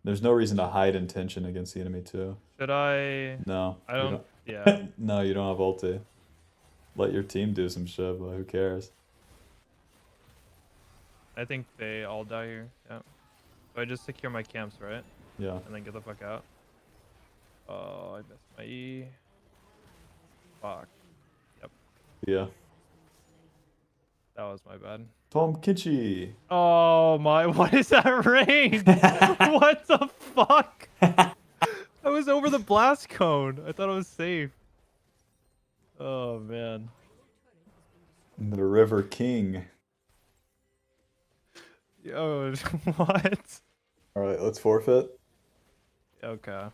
There's no reason to hide intention against the enemy too. Should I? No. I you don't. Yeah. No, you don't have ulti. Let your team do some shit, but who cares? I think they all die here. Yeah. So I just secure my camps, right? Yeah. And then get the fuck out. Oh, I missed my E. Fuck. Yeah. That was my bad. Tom Kichi. Oh my, what is that range? What the fuck? I was over the blast cone. I thought I was safe. Oh man. The River King. Yo, what? Alright, let's forfeit. Okay.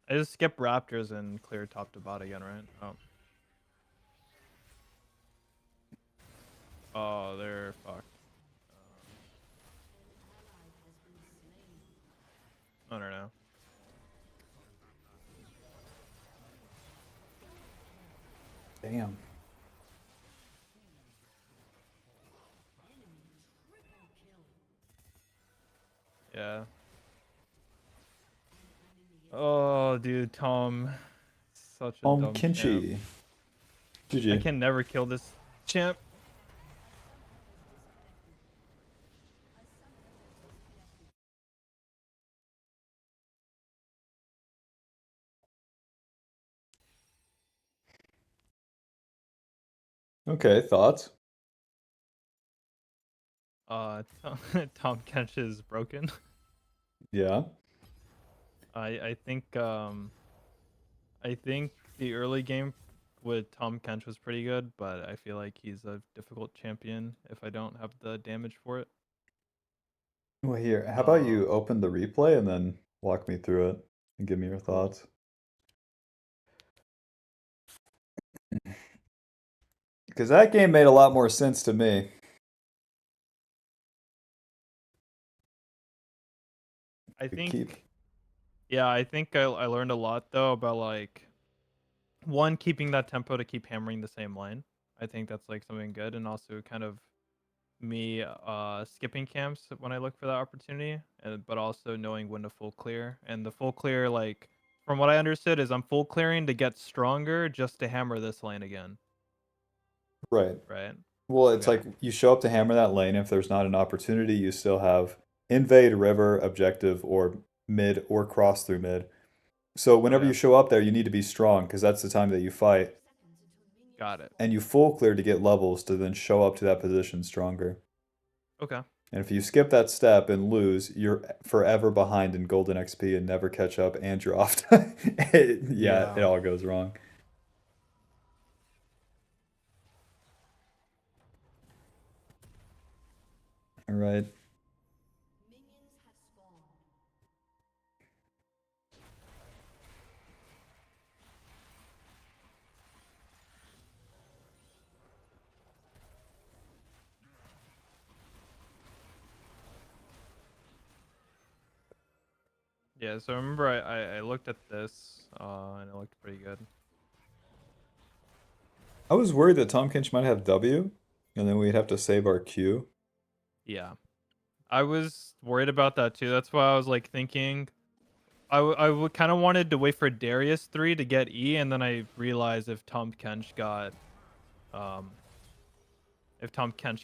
I just skip Raptors and clear top to bot again, right? Oh. Oh, they're fucked. I don't know. Damn. Yeah. Oh, dude, Tom, such a dumb champ. Kimchi. I GG. can never kill this champ. Okay, thoughts? Tom, Tom Kench is broken. Yeah. I think the early game with Tom Kench was pretty good, but I feel like he's a difficult champion if I don't have the damage for it. Well, here, how about you Um, open the replay and then walk me through it and give me your cool. thoughts? Because that game made a lot more sense to me. I To keep. think, yeah, I think I learned a lot though about like one keeping that tempo to keep hammering the same lane. I think that's like something good, and also kind of me skipping camps when I look for that opportunity, but also knowing when to full clear. And the full clear, like from what I understood, is I'm full clearing to get stronger just to hammer this lane again, Right. right? Well, it's Okay, like you show up to hammer that lane. If there's not an opportunity, you still have invade, river, objective, or mid, or cross through mid. So whenever okay, you show up there, you need to be strong because that's the time that you fight. got it. And you full clear to get levels to then show up to that position stronger. Okay, And if you skip that step and lose, you're forever behind in golden XP and never catch up, and you're off. Yeah, it yeah. all goes wrong. All right. Yeah, so I remember I looked at this and it looked pretty good. I was worried that Tom Kinch might have W, and then we'd have to save our Q. Yeah, I was worried about that too. That's why I was like thinking I kind of wanted to wait for Darius 3 to get E, and then I realized um if Tom Kench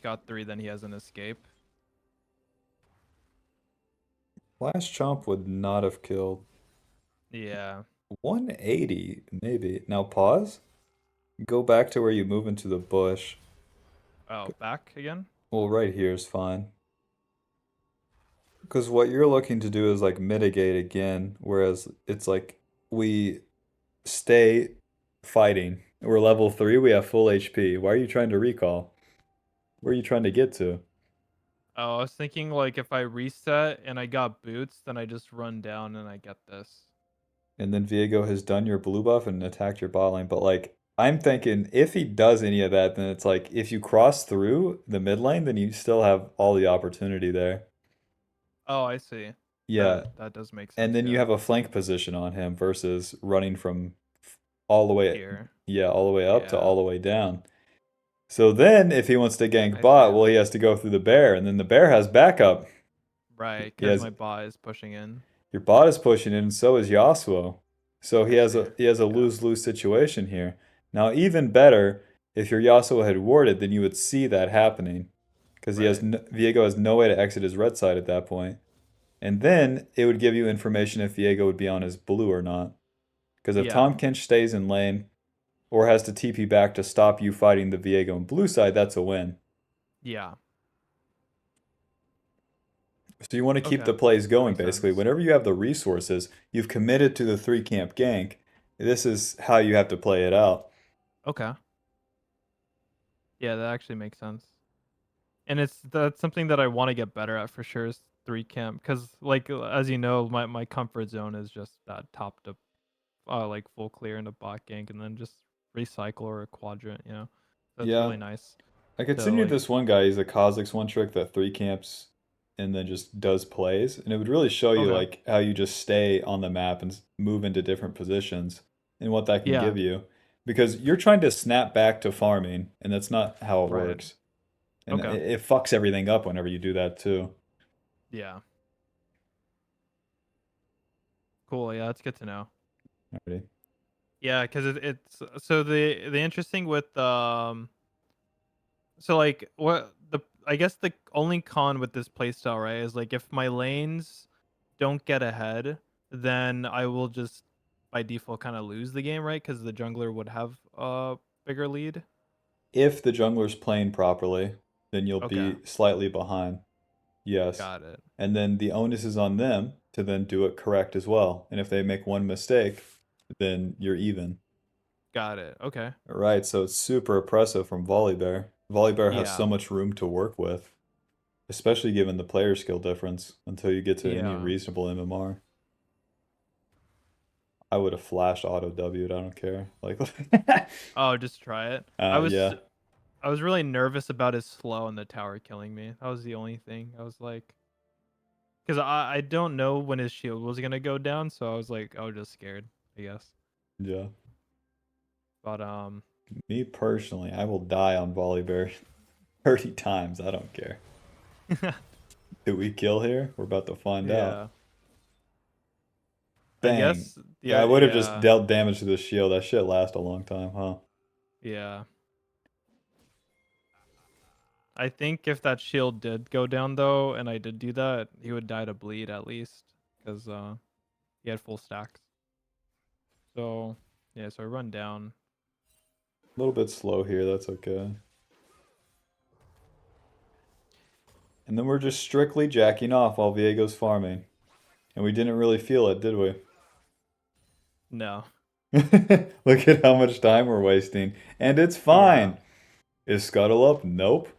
got 3, then he has an escape. Flash Chomp would not have killed. Yeah. 180, maybe. Now pause. Go back to where you move into the bush. Oh, back again? Well, right here is fine. Because what you're looking to do is like mitigate again, whereas it's like we stay fighting. We're level 3, we have full HP. Why are you trying to recall? Where are you trying to get to? Oh, I was thinking like if I reset and I got boots, then I just run down and I get this. And then Viego has done your blue buff and attacked your bot lane. But like, I'm thinking if he does any of that, then it's like if you cross through the mid lane, then you still have all the opportunity there. Oh, I see. Yeah, That does make and sense, then you yeah. have a flank position on him versus running from all the way, Here. yeah, all the way up to Yeah. all the way down. So then if he wants to gank I see. bot, well, he has to go through the bear, and then the bear has backup. Right, He because has my bot is pushing in. your bot is pushing in, and so is Yasuo. So I see. he has a Yeah. lose-lose situation here. Now, even better, if your Yasuo had warded, then you would see that happening. Because Right. Viego has no way to exit his red side at that point. And then it would give you information if Viego would be on his blue or not. Because if Yeah. Tom Kinch stays in lane or has to TP back to stop you fighting the Viego and blue side, that's a win. Yeah. So you want to keep Okay. the plays That going, makes basically. sense. Whenever you have the resources, you've committed to the 3 camp gank. This is how you have to play it out. Okay. Yeah, that actually makes sense. And that's something that I want to get better at for sure is 3 camp, because like as you know, my comfort zone is just that top to like full clear into bot gank and then just recycle or a quadrant, you know. That's Yeah, really nice I could to send you like. this one guy. He's a Kha'Zix one trick that 3 camps and then just does plays. And it would really show you Okay. like how you just stay on the map and move into different positions and what that can Yeah. give you. Because you're trying to snap back to farming, and that's not how it Right. works. And Okay. it fucks everything up whenever you do that too. Yeah. Cool. Yeah, that's good to know. Alrighty. Yeah, because it's so the interesting with so like what the I guess the only con with this playstyle, right, is like if my lanes don't get ahead, then I will just by default kind of lose the game, right? Because the jungler would have a bigger lead. If the jungler's playing properly, then you'll Okay, be slightly behind. Yes. got it. And then the onus is on them to then do it correct as well. And if they make one mistake, then you're even. Got it. Okay. Right, so it's super oppressive from VOLIBEAR. VOLIBEAR has Yeah. so much room to work with, especially given the player skill difference until you get to any Yeah. reasonable MMR. I would have flashed auto W'd, I don't care. Like Oh, just try it. I was yeah. I was really nervous about his slow in the tower killing me. That was the only thing. I was like, because I don't know when his shield was gonna go down, so I was like, I was just scared, I guess. Yeah. But Me personally, I will die on VOLIBEAR 30 times, I don't care. Did we kill here? We're about to find out. yeah, I Dang. guess Yeah, I yeah, would have just yeah, dealt damage to the shield. That shit lasts a long time, huh? yeah. I think if that shield did go down though, and I did do that, he would die to bleed at least, because he had full stacks. So yeah, so I run down. A little bit slow here, that's okay. And then we're just strictly jacking off while Viego's farming. And we didn't really feel it, did we? No. Look at how much time we're wasting. And it's Yeah. fine. Is Scuttle up? Nope.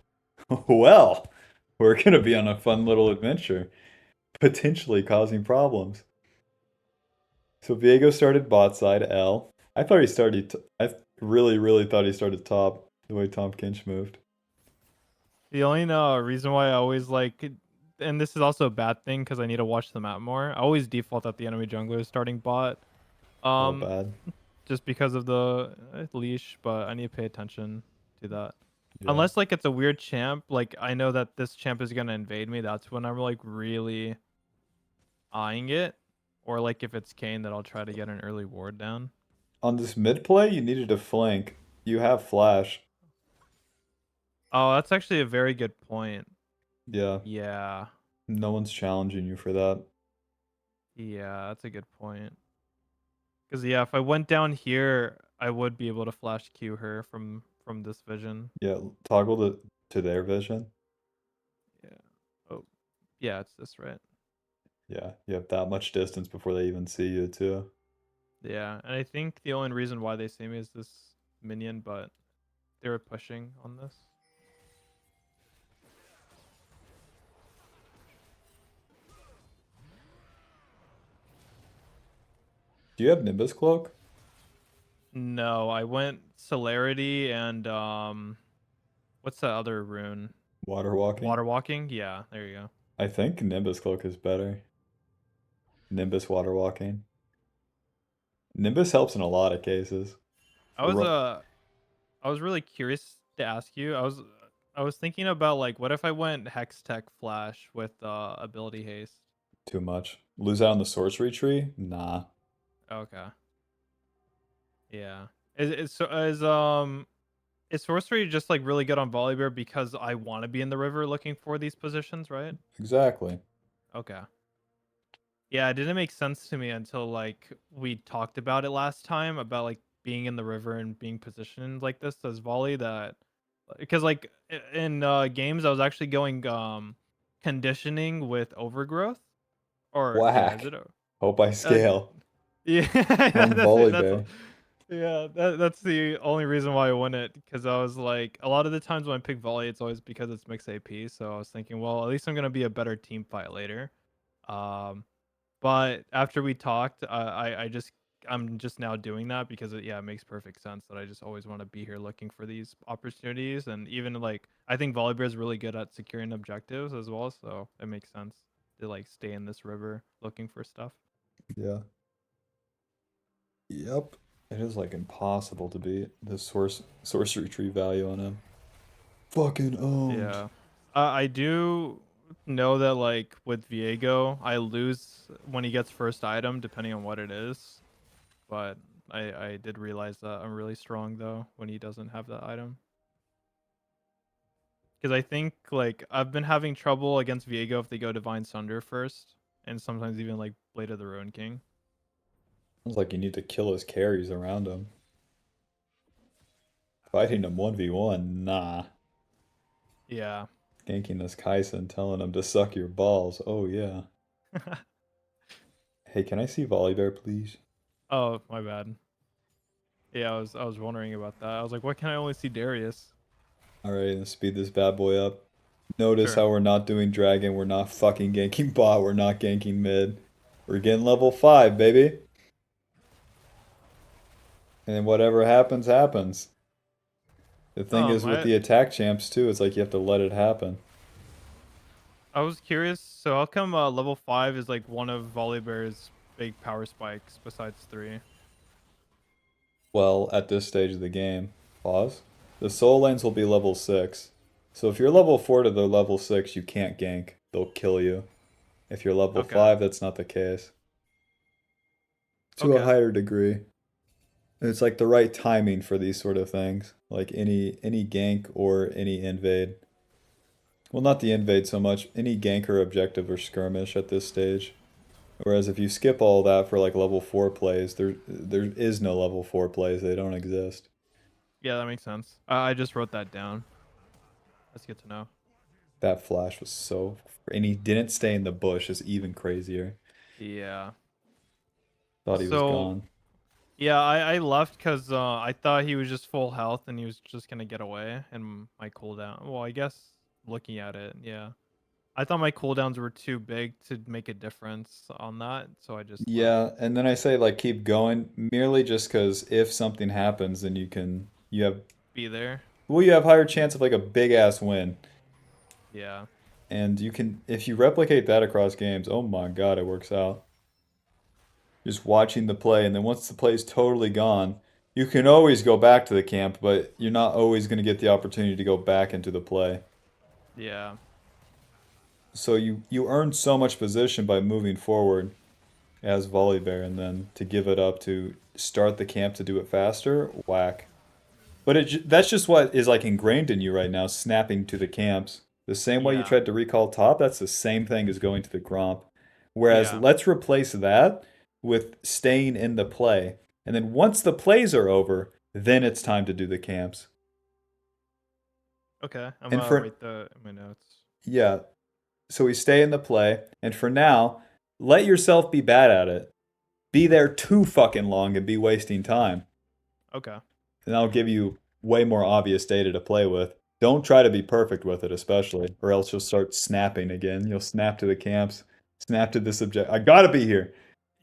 Well, we're gonna be on a fun little adventure, potentially causing problems. So Viego started bot side L. I thought he started. I really, really thought he started top the way Tom Kinch moved. The only reason why I always like, and this is also a bad thing because I need to watch the map more. I always default that the enemy jungler is starting bot, Real um, bad. just because of the leash. But I need to pay attention to that. Yeah. Unless like it's a weird champ, like I know that this champ is gonna invade me. That's when I'm like really eyeing it, or like if it's Kane, that I'll try to get an early ward down. On this mid play, you needed to flank. You have flash. Oh, that's actually a very good point. Yeah. Yeah, No one's challenging you for that. yeah, that's a good point. Because yeah, if I went down here, I would be able to flash Q her from this vision. Yeah, toggle to their vision. Yeah. Oh, yeah, it's this, right? Yeah, you have that much distance before they even see you too. Yeah, and I think the only reason why they see me is this minion, but they were pushing on this. Do you have Nimbus Cloak? No, I went Celerity and what's that other rune? Water walking? Water walking? Yeah, there you go. I think Nimbus Cloak is better. Nimbus water walking. Nimbus helps in a lot of cases. I was I was really curious to ask you. I was thinking about like what if I went Hex Tech Flash with ability haste? Too much. Lose out on the sorcery tree? Nah. Okay. Yeah. Is sorcery just like really good on Volibear because I want to be in the river looking for these positions, right? Exactly. Okay. Yeah, it didn't make sense to me until like we talked about it last time about like being in the river and being positioned like this as volley that because like in games I was actually going conditioning with overgrowth or yeah, is Whack. it Hope I uh scale yeah on that's Volibear. yeah, that's the only reason why I won it because I was like, a lot of the times when I pick volley, it's always because it's mixed AP. So I was thinking, well, at least I'm gonna be a better team fight later. Um, but after we talked, I'm just now doing that because yeah, it makes perfect sense that I just always want to be here looking for these opportunities, and even like I think Volibear is really good at securing objectives as well, so it makes sense to like stay in this river looking for stuff. Yeah. Yep. It is like impossible to beat the sorcery tree value on him. Fucking owned. Yeah. I do know that like with Viego, I lose when he gets first item depending on what it is. but I did realize that I'm really strong though when he doesn't have that item. Because I think like I've been having trouble against Viego if they go Divine Sunder first, and sometimes even like Blade of the Ruin King. Sounds like you need to kill his carries around him. Fighting him 1v1, nah. Yeah. Ganking this Kaisen, telling him to suck your balls. Oh yeah. Hey, can I see VOLIBEAR, please? Oh, my bad. Yeah, I was wondering about that. I was like, why can I only see Darius? Alright, let's speed this bad boy up. Notice Sure. how we're not doing dragon, we're not fucking ganking bot, we're not ganking mid. We're getting level 5, baby. And then whatever happens, happens. The thing is with I the attack champs too, it's like you have to let it happen. I was curious. So how come level 5 is like one of Volibear's big power spikes besides 3? Well, at this stage of the game, pause. The soul lanes will be level 6. So if you're level 4 to the level 6, you can't gank. They'll kill you. If you're level Okay. 5, that's not the case. To a Okay. higher degree. It's like the right timing for these sort of things. Like any gank or any invade. Well, not the invade so much. Any gank or objective or skirmish at this stage. Whereas if you skip all that for like level 4 plays, there is no level 4 plays. They don't exist. Yeah, that makes sense. I just wrote that down. That's good to know. That flash was so... And he didn't stay in the bush is even crazier. Yeah. Thought he was So gone. yeah, I left because I thought he was just full health and he was just gonna get away and my cooldown. Well, I guess looking at it, yeah. I thought my cooldowns were too big to make a difference on that, so I just left. Yeah, and then I say like keep going merely just because if something happens, then you have Be there. you have higher chance of like a big ass win. Yeah. And you can if you replicate that across games, oh my God, it works out. Just watching the play, and then once the play is totally gone, you can always go back to the camp, but you're not always going to get the opportunity to go back into the play. Yeah. So you earn so much position by moving forward as Volibear, and then to give it up to start the camp to do it faster, whack. But that's just what is like ingrained in you right now, snapping to the camps. The same way you Yeah. tried to recall top, that's the same thing as going to the Gromp. Whereas Yeah. let's replace that with staying in the play. And then once the plays are over, then it's time to do the camps. Okay. I'm And gonna for, write the in my notes. yeah, so we stay in the play. And for now, let yourself be bad at it. Be there too fucking long and be wasting time. Okay. And that'll give you way more obvious data to play with. Don't try to be perfect with it, especially, or else you'll start snapping again. You'll snap to the camps, snap to this object. I gotta be here.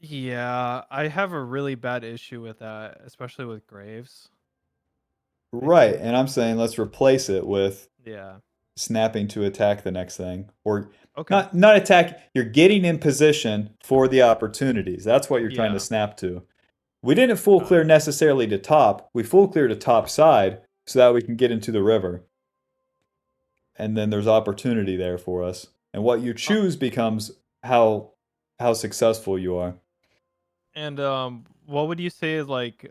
Yeah, I have a really bad issue with that, especially with Graves. I Right, think. and I'm saying let's replace it with Yeah. snapping to attack the next thing, or Okay. not attack. You're getting in position for the opportunities. That's what you're trying to Yeah. snap to. We didn't full Got clear it. necessarily to top. We full clear to top side so that we can get into the river. And then there's opportunity there for us. And what you Uh, choose becomes how successful you are. and what would you say like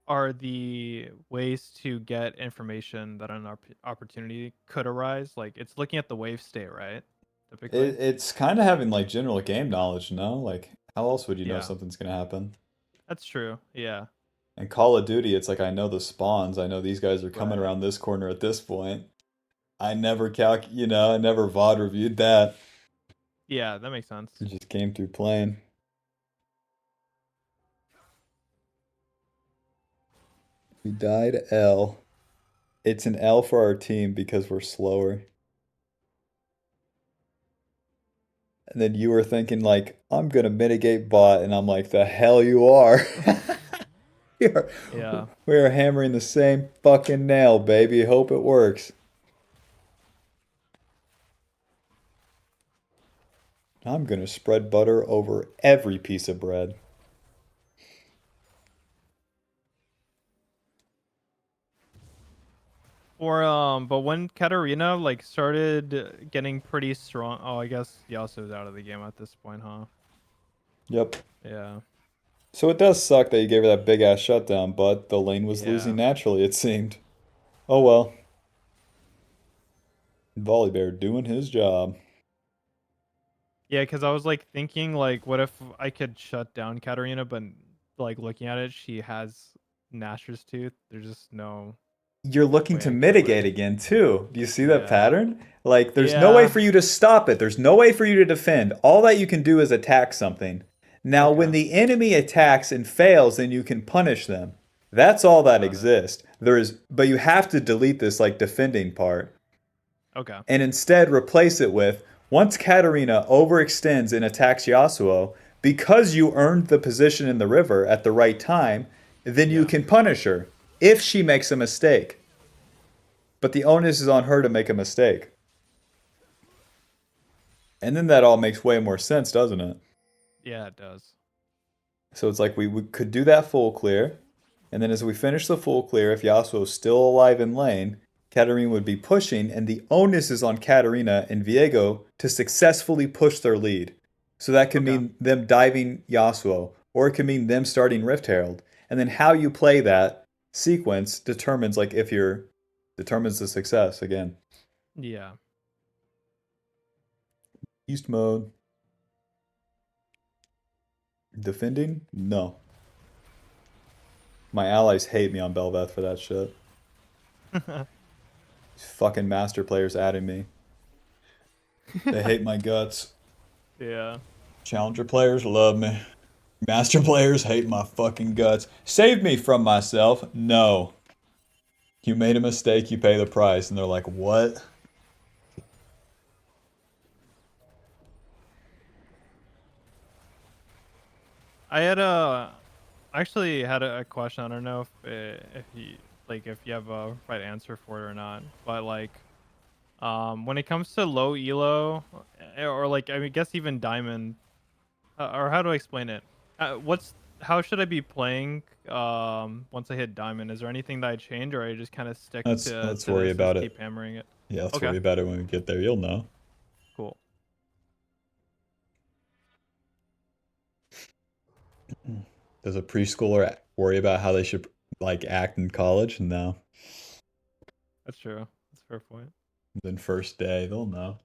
are the ways to get information that an opportunity could arise? Like it's looking at the wave state, right? Typically. It's kind of having like general game knowledge, no? Like how else would you know Yeah. something's gonna happen? That's true. Yeah. And Call of Duty, it's like I know the spawns. I know these guys are coming Right. around this corner at this point. I never I never VOD reviewed that. Yeah, that makes sense. It just came through playing. We died L. It's an L for our team because we're slower. And then you were thinking like, I'm gonna mitigate bot, and I'm like, the hell you are. we are Yeah. we are hammering the same fucking nail, baby. Hope it works. I'm gonna spread butter over every piece of bread. Or but when Katarina like started getting pretty strong. Oh, I guess Yasuo's out of the game at this point, huh? Yep. Yeah. So it does suck that you gave her that big ass shutdown, but the lane was losing Yeah. naturally, it seemed. Oh well. Volibear doing his job. Yeah, because I was like thinking like, what if I could shut down Katarina, but like looking at it, she has Gnasher's Tooth. There's just no You're looking way to I could mitigate like. again too. Do you see that Yeah. pattern? Like, there's no way Yeah. for you to stop it. There's no way for you to defend. All that you can do is attack something. Now, when Okay. the enemy attacks and fails, then you can punish them. That's all that Got it. exists. There is, but you have to delete this like defending part Okay. and instead replace it with once Katarina overextends and attacks Yasuo, because you earned the position in the river at the right time, then you Yeah. can punish her if she makes a mistake. But the onus is on her to make a mistake. And then that all makes way more sense, doesn't it? Yeah, it does. So it's like we could do that full clear, and then as we finish the full clear, if Yasuo's still alive in lane, Katarina would be pushing, and the onus is on Katarina and Viego to successfully push their lead. So that could Okay. mean them diving Yasuo, or it could mean them starting Rift Herald. And then how you play that sequence determines like if you're determines the success again. Yeah. East mode. Defending? No. My allies hate me on Belveth for that shit. These fucking master players adding me. They hate my guts. Yeah. Challenger players love me. Master players hate my fucking guts. Save me from myself? No. You made a mistake, you pay the price. And they're like, what? I had a actually had a question. I don't know if you like if you have a right answer for it or not. But like when it comes to low elo or like I mean, guess even diamond or how do I explain it? What's how should I be playing once I hit diamond? Is there anything that I change or I just kind of stick Let's to worry this, just about it. keep hammering it? Yeah, let's Okay, worry about it when we get there. You'll know. cool. Does a preschooler worry about how they should like act in college? No. That's true. That's a fair point. Then first day, they'll know.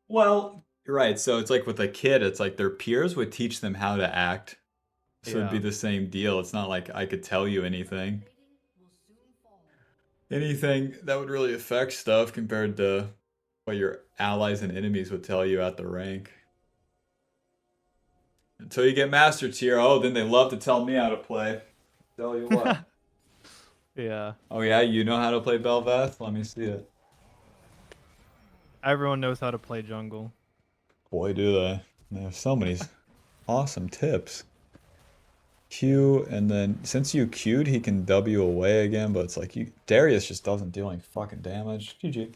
Well, you're right. So it's like with a kid, it's like their peers would teach them how to act. So it'd be Yeah. the same deal. It's not like I could tell you anything. Anything that would really affect stuff compared to what your allies and enemies would tell you at the rank. Until you get master tier, oh, then they love to tell me how to play. Tell you what. Yeah. Oh yeah, you know how to play Belveth? Let me see it. Everyone knows how to play jungle. Boy, do they. They have so many awesome tips. Q, and then since you Q'd, he can W away again, but it's like you Darius just doesn't do any fucking damage. GG.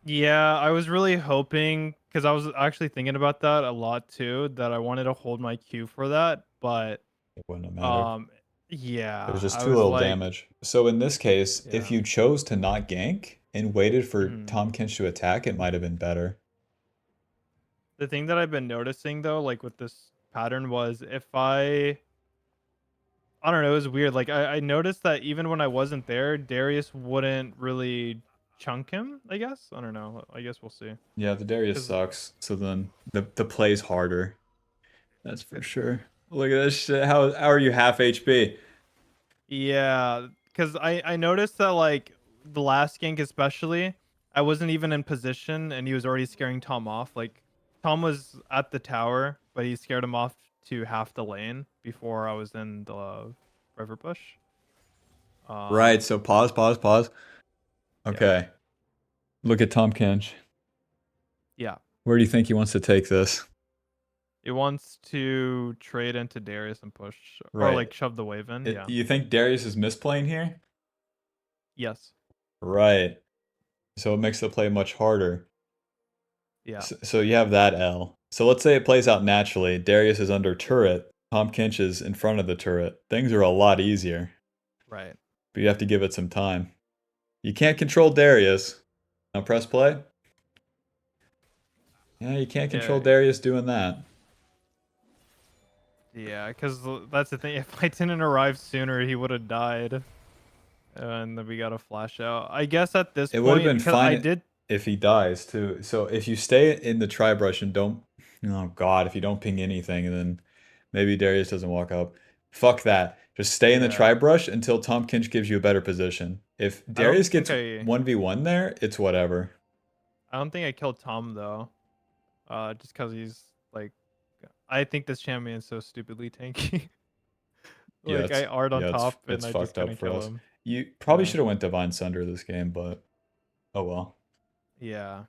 Yeah, I was really hoping because I was actually thinking about that a lot too, that I wanted to hold my Q for that, but It wouldn't have mattered. um There's yeah, just I too was little like, damage. So in this case, if yeah. you chose to not gank and waited for Mhm. Tom Kench to attack, it might have been better. The thing that I've been noticing though, like with this pattern was if I don't know, it was weird. Like I noticed that even when I wasn't there, Darius wouldn't really chunk him, I guess. I don't know. I guess we'll see. Yeah, the Darius 'Cause sucks. So then the play's harder. That's for sure. Look at this shit. How are you half HP? yeah, because I noticed that like the last gank especially, I wasn't even in position and he was already scaring Tom off. Like Tom was at the tower, but he scared him off to half the lane before I was in the river bush. Right, Um, so pause. yeah, Okay. Look at Tom Kench. yeah. Where do you think he wants to take this? He wants to trade into Darius and push or Right. like shove the wave in. Yeah. You think Darius is misplaying here? Yes. Right. So it makes the play much harder. Yeah. So you have that L. So let's say it plays out naturally. Darius is under turret. Tom Kench is in front of the turret. Things are a lot easier, Right. but you have to give it some time. You can't control Darius. Now press play. Yeah, you can't control Yeah. Darius doing that. Yeah, because that's the thing. If I didn't arrive sooner, he would have died. And then we got a flash out. I guess at this It would have point, been because I fine did. if he dies too. So if you stay in the tri-brush and don't, oh God, if you don't ping anything and then maybe Darius doesn't walk up, fuck that. Just stay in the Yeah. tri-brush until Tom Kinch gives you a better position. If I don't Darius think gets I. 1v1 there, it's whatever. I don't think I killed Tom though. Just because he's like. I think this champion is so stupidly tanky. Yeah, Like I art on top and it's I just fucked up couldn't for kill us. him. You probably Yeah. should have went Divine Sunder this game, but oh well. Yeah.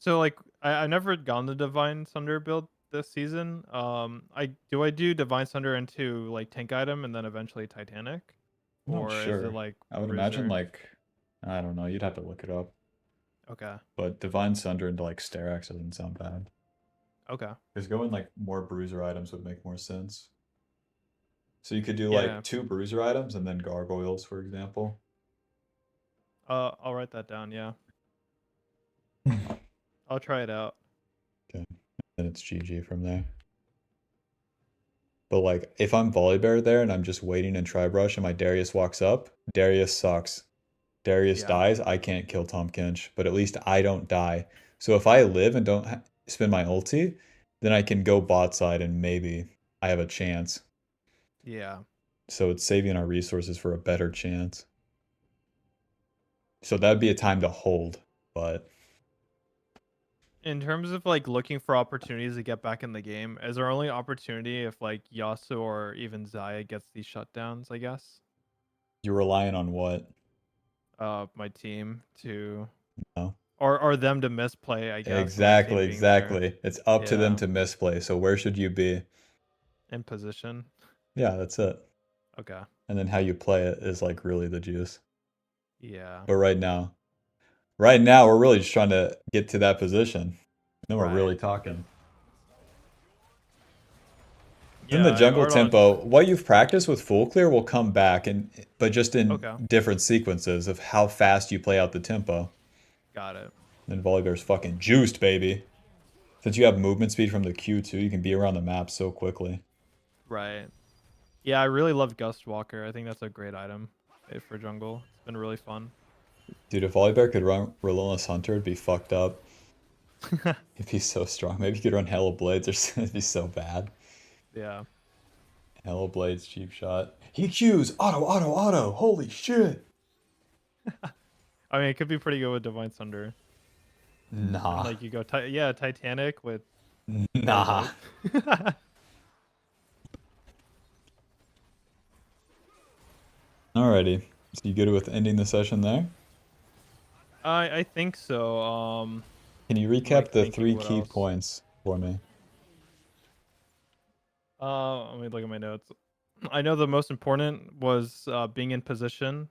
So like I never gone the Divine Sunder build this season. I do Divine Sunder into like tank item and then eventually Titanic, I'm not or is it sure. like I would imagine Bruiser? like I don't know, you'd have to look it up. Okay. But Divine Sunder into like Sterax doesn't sound bad. Okay. Because going like more bruiser items would make more sense. So you could do Yeah. like 2 bruiser items and then gargoyles, for example. I'll write that down. Yeah. Okay. I'll try it out. Then it's GG from there. But like if I'm Volibear there and I'm just waiting in Tribrush and my Darius walks up, Darius sucks. Darius Yeah. dies, I can't kill Tom Kinch, but at least I don't die. So if I live and don't spend my ulti, then I can go bot side and maybe I have a chance. Yeah. So it's saving our resources for a better chance. So that'd be a time to hold, but In terms of like looking for opportunities to get back in the game, is our only opportunity if like Yasuo or even Zaya gets these shutdowns, I guess? you're relying on what? My team to No. or them to misplay, I guess, and my team Exactly, being there. exactly. It's up to them Yeah. to misplay. So where should you be? In position. Yeah, that's it. Okay. And then how you play it is like really the juice. Yeah. But right now we're really just trying to get to that position. Then we're Right. really talking. In Yeah, the I jungle art on. tempo, what you've practiced with full clear will come back and but just in Okay. different sequences of how fast you play out the tempo. Got it. Then Volibear's fucking juiced, baby. Since you have movement speed from the Q too, you can be around the map so quickly. Right. Yeah, I really love Gust Walker. I think that's a great item for jungle. It's been really fun. Dude, if Volibear could run Relentless Hunter, it'd be fucked up. It'd be so strong. Maybe you could run Hella Blades or something. It'd be so bad. Yeah. Hella Blades, cheap shot. He Qs! Auto, auto, auto! Holy shit! I mean, it could be pretty good with Divine Sunder. And Nah. like you go, yeah, Titanic with Hella Nah. Blades. Alrighty. So you good with ending the session there? I think so. Can you I'm like recap the thinking 3 what key else. points for me? Let me look at my notes. I know the most important was being in position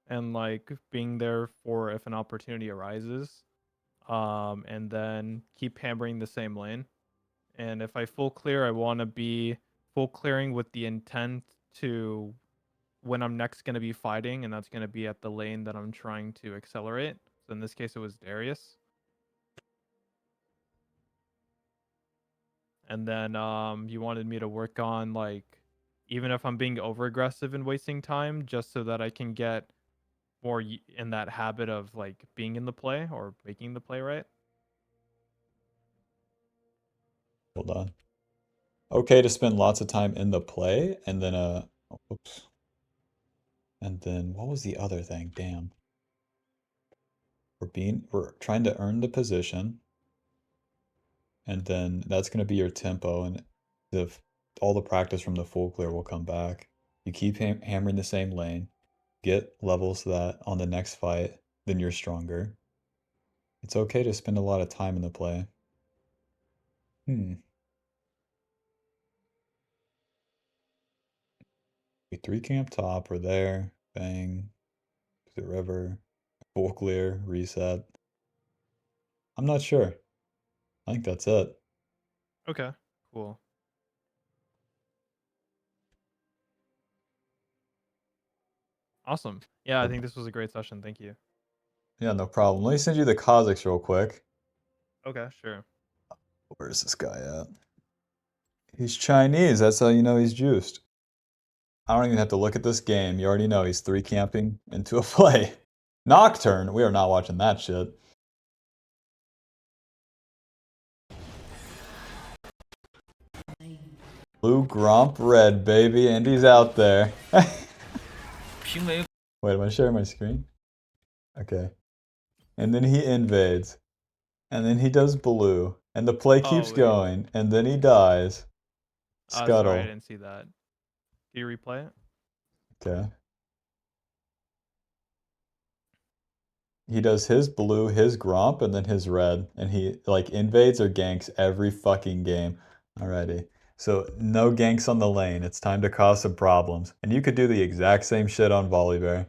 and like being there for if an opportunity arises. And then keep hammering the same lane. And if I full clear, I want to be full clearing with the intent to when I'm next going to be fighting, and that's going to be at the lane that I'm trying to accelerate. So in this case, it was Darius. And then you wanted me to work on like even if I'm being over aggressive and wasting time, just so that I can get more in that habit of like being in the play or making the play right. Hold on. Okay to spend lots of time in the play, and then oops. And then what was the other thing? Damn. We're trying to earn the position, and then that's gonna be your tempo, and the all the practice from the full clear will come back. You keep hammering the same lane, get levels that on the next fight, then you're stronger. It's okay to spend a lot of time in the play. We 3 camp top, we're there, bang, to the river, full clear, reset. I'm not sure. I think that's it. Okay, cool. Awesome. Yeah, I think this was a great session. Thank you. Yeah, no problem. Let me send you the Kazakhs real quick. Okay, sure. Where's this guy at? He's Chinese. That's how you know he's juiced. I don't even have to look at this game. You already know he's 3 camping into a play. Nocturne. We are not watching that shit. Blue Gromp Red, baby. Andy's out there. Wait, am I sharing my screen? Okay. And then he invades. And then he does blue. And the play keeps Oh, wait. going. And then he dies. Sorry, I Scuttle. didn't see that. Can you replay it? Okay. He does his blue, his Gromp, and then his red. And he, like, invades or ganks every fucking game. Alrighty. So, no ganks on the lane. It's time to cause some problems. And you could do the exact same shit on VOLIBEAR.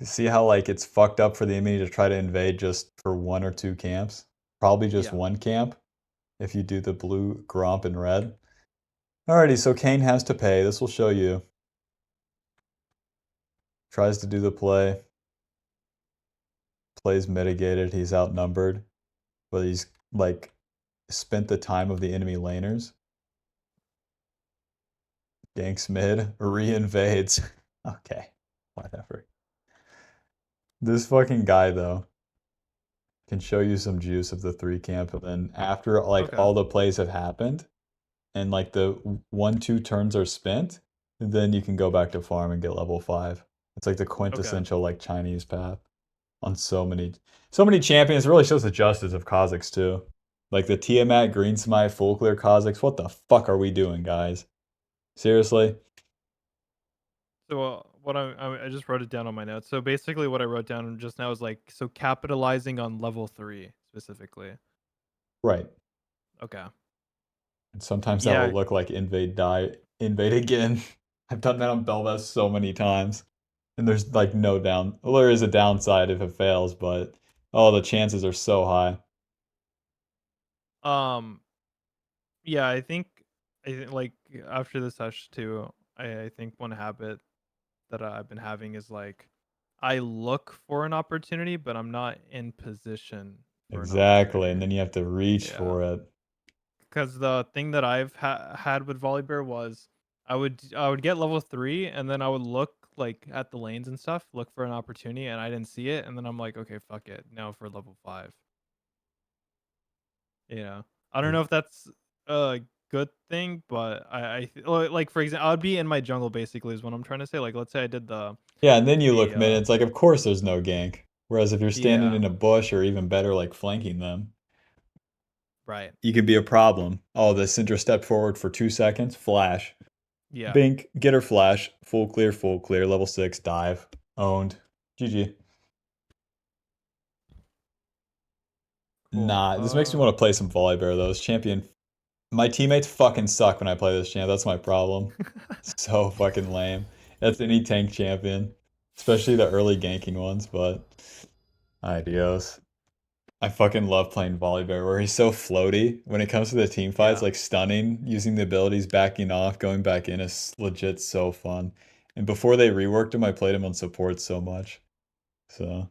See how, like, it's fucked up for the enemy to try to invade just for 1 or 2 camps? Probably just Yeah. 1 camp if you do the blue, Gromp, and red. Alrighty, so Kane has to pay. This will show you. Tries to do the play. Plays mitigated. He's outnumbered. But he's, like, spent the time of the enemy laners. Ganks mid. Re-invades. Okay. Whatever. This fucking guy, though, can show you some juice of the 3 camp. And then after, like, Okay. all the plays have happened, and, like, the 1-2 turns are spent, then you can go back to farm and get level 5. It's like the quintessential, like, Chinese path on so many champions. It really shows the justice of Kha'Zix too. Like the Tiamat, Green Smite, Full Clear Kha'Zix. What the fuck are we doing, guys? Seriously? So what I just wrote it down on my notes. So basically, what I wrote down just now is like, so capitalizing on level 3 specifically. Right. Okay. And sometimes that will Yeah. look like invade, die, invade again. I've done that on Belvest so many times. And there's like no down. Well, there is a downside if it fails, but oh, the chances are so high. Um. Yeah. I think like after the sesh too. I think one habit that I've been having is like, I look for an opportunity, but I'm not in position for an Exactly. And opportunity. then you have to reach Yeah. for it. Because the thing that I've had with VOLIBEAR was I would get level 3 and then I would look like at the lanes and stuff, look for an opportunity and I didn't see it and then I'm like, okay, fuck it, now for level 5. Yeah, I don't know if that's a good thing, but like for example, I would be in my jungle basically is what I'm trying to say. Like let's say I did Yeah, and then you the look mid, it's like, of course there's no gank. Whereas if you're standing yeah, in a bush or even better, like flanking them, right, you could be a problem. Oh, the Syndra stepped forward for 2 seconds, flash. yeah, Bink, get her flash, full clear, level 6, dive. Owned. GG. cool. Nah, this makes me want to play some Volibear though. This champion. My teammates fucking suck when I play this champ. That's my problem. So fucking lame. That's any tank champion. Especially the early ganking ones, but adios. I fucking love playing Volibear where he's so floaty. When it comes to the team fights, Yeah, like stunning, using the abilities, backing off, going back in is legit so fun. And before they reworked him, I played him on support so much. So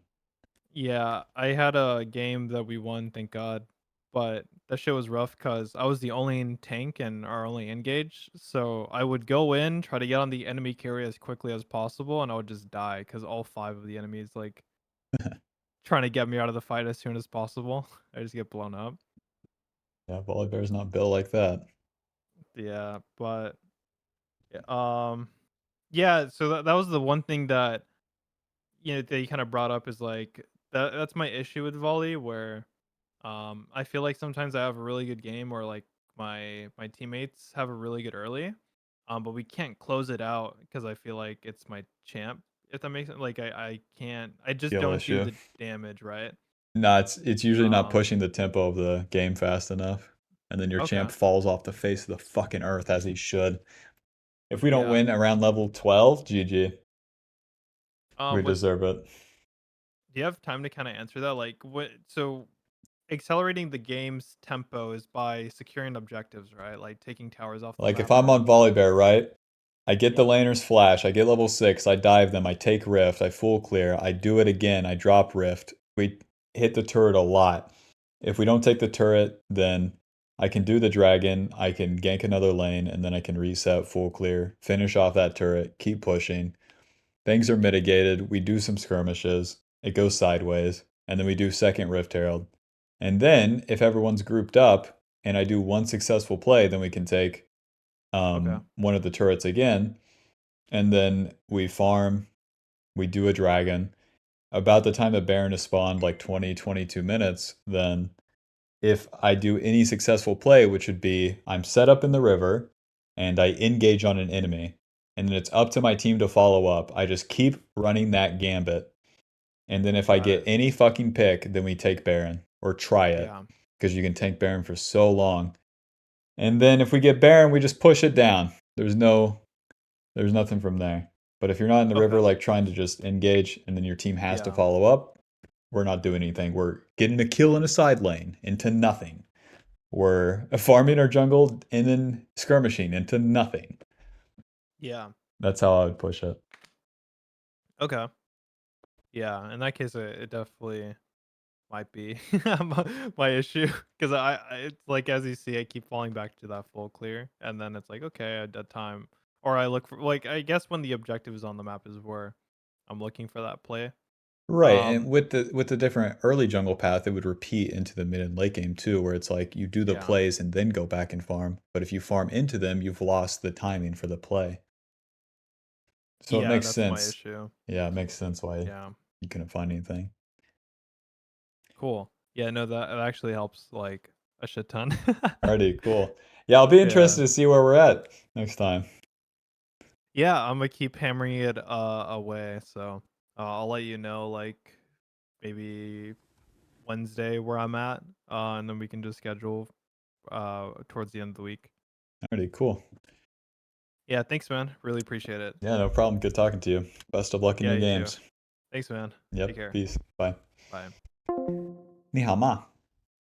yeah. I had a game that we won, thank God, but that shit was rough because I was the only in tank and our only engage. So I would go in, try to get on the enemy carry as quickly as possible, and I would just die because all 5 of the enemies like trying to get me out of the fight as soon as possible. I just get blown up. yeah, Volibear's not built like that. Yeah, but yeah, yeah. So that was the one thing that they kind of brought up is like that's my issue with volley where I feel like sometimes I have a really good game or like my teammates have a really good early, but we can't close it out because I feel like it's my champ. If that makes sense, like I can't, I just Skill don't do issue. the damage right. No, it's usually not Um, pushing the tempo of the game fast enough. And then your okay, champ falls off the face of the fucking earth as he should. If we don't yeah. win around level 12, GG. We What deserve it. do you have time to kind of answer that? Like what? So accelerating the game's tempo is by securing objectives, right? Like taking towers off the Like if map I'm or on Volibear, right? I get the yeah, laner's flash, I get level 6, I dive them, I take Rift, I full clear, I do it again, I drop Rift. We hit the turret a lot. If we don't take the turret, then I can do the dragon, I can gank another lane, and then I can reset full clear, finish off that turret, keep pushing. Things are mitigated. We do some skirmishes. It goes sideways. And then we do second Rift Herald. And then, if everyone's grouped up and I do one successful play, then we can take Okay. one of the turrets again. And then we farm. We do a dragon. About the time that Baron is spawned, like 20, 22 minutes, then if I do any successful play, which would be I'm set up in the river and I engage on an enemy, and then it's up to my team to follow up. I just keep running that gambit. And then if I Got get it. any fucking pick, then we take Baron or try it Yeah. because you can tank Baron for so long. And then if we get Baron, we just push it down. There's nothing from there. But if you're not in the river, Okay. like trying to just engage and then your team has to Yeah. follow up, we're not doing anything. We're getting a kill in a side lane into nothing. We're farming our jungle and then skirmishing into nothing. Yeah. That's how I would push it. Okay. Yeah. In that case, it definitely might be my issue because it's like as you see, I keep falling back to that full clear, and then it's like okay, at that time, or I look for like I guess when the objective is on the map is where I'm looking for that play. Right, and Um. with the different early jungle path, it would repeat into the mid and late game too, where it's like you do the Yeah. plays and then go back and farm. But if you farm into them, you've lost the timing for the play. So it Yeah. makes That's my sense. issue. Yeah, it makes sense why Yeah. you couldn't find anything. Cool. Yeah. No, that it actually helps like a shit ton. Alrighty, cool. Yeah, I'll be Yeah. interested to see where we're at next time. Yeah. I'm gonna keep hammering it away. So I'll let you know like maybe Wednesday where I'm at, and then we can just schedule towards the end of the week. Alrighty, cool. Yeah, thanks, man. Really appreciate it. Yeah, no problem. Good talking to you. Best of luck in Yeah, your you too. games. Thanks, man. Take Yep, care. peace. Bye. Bye. 你好吗？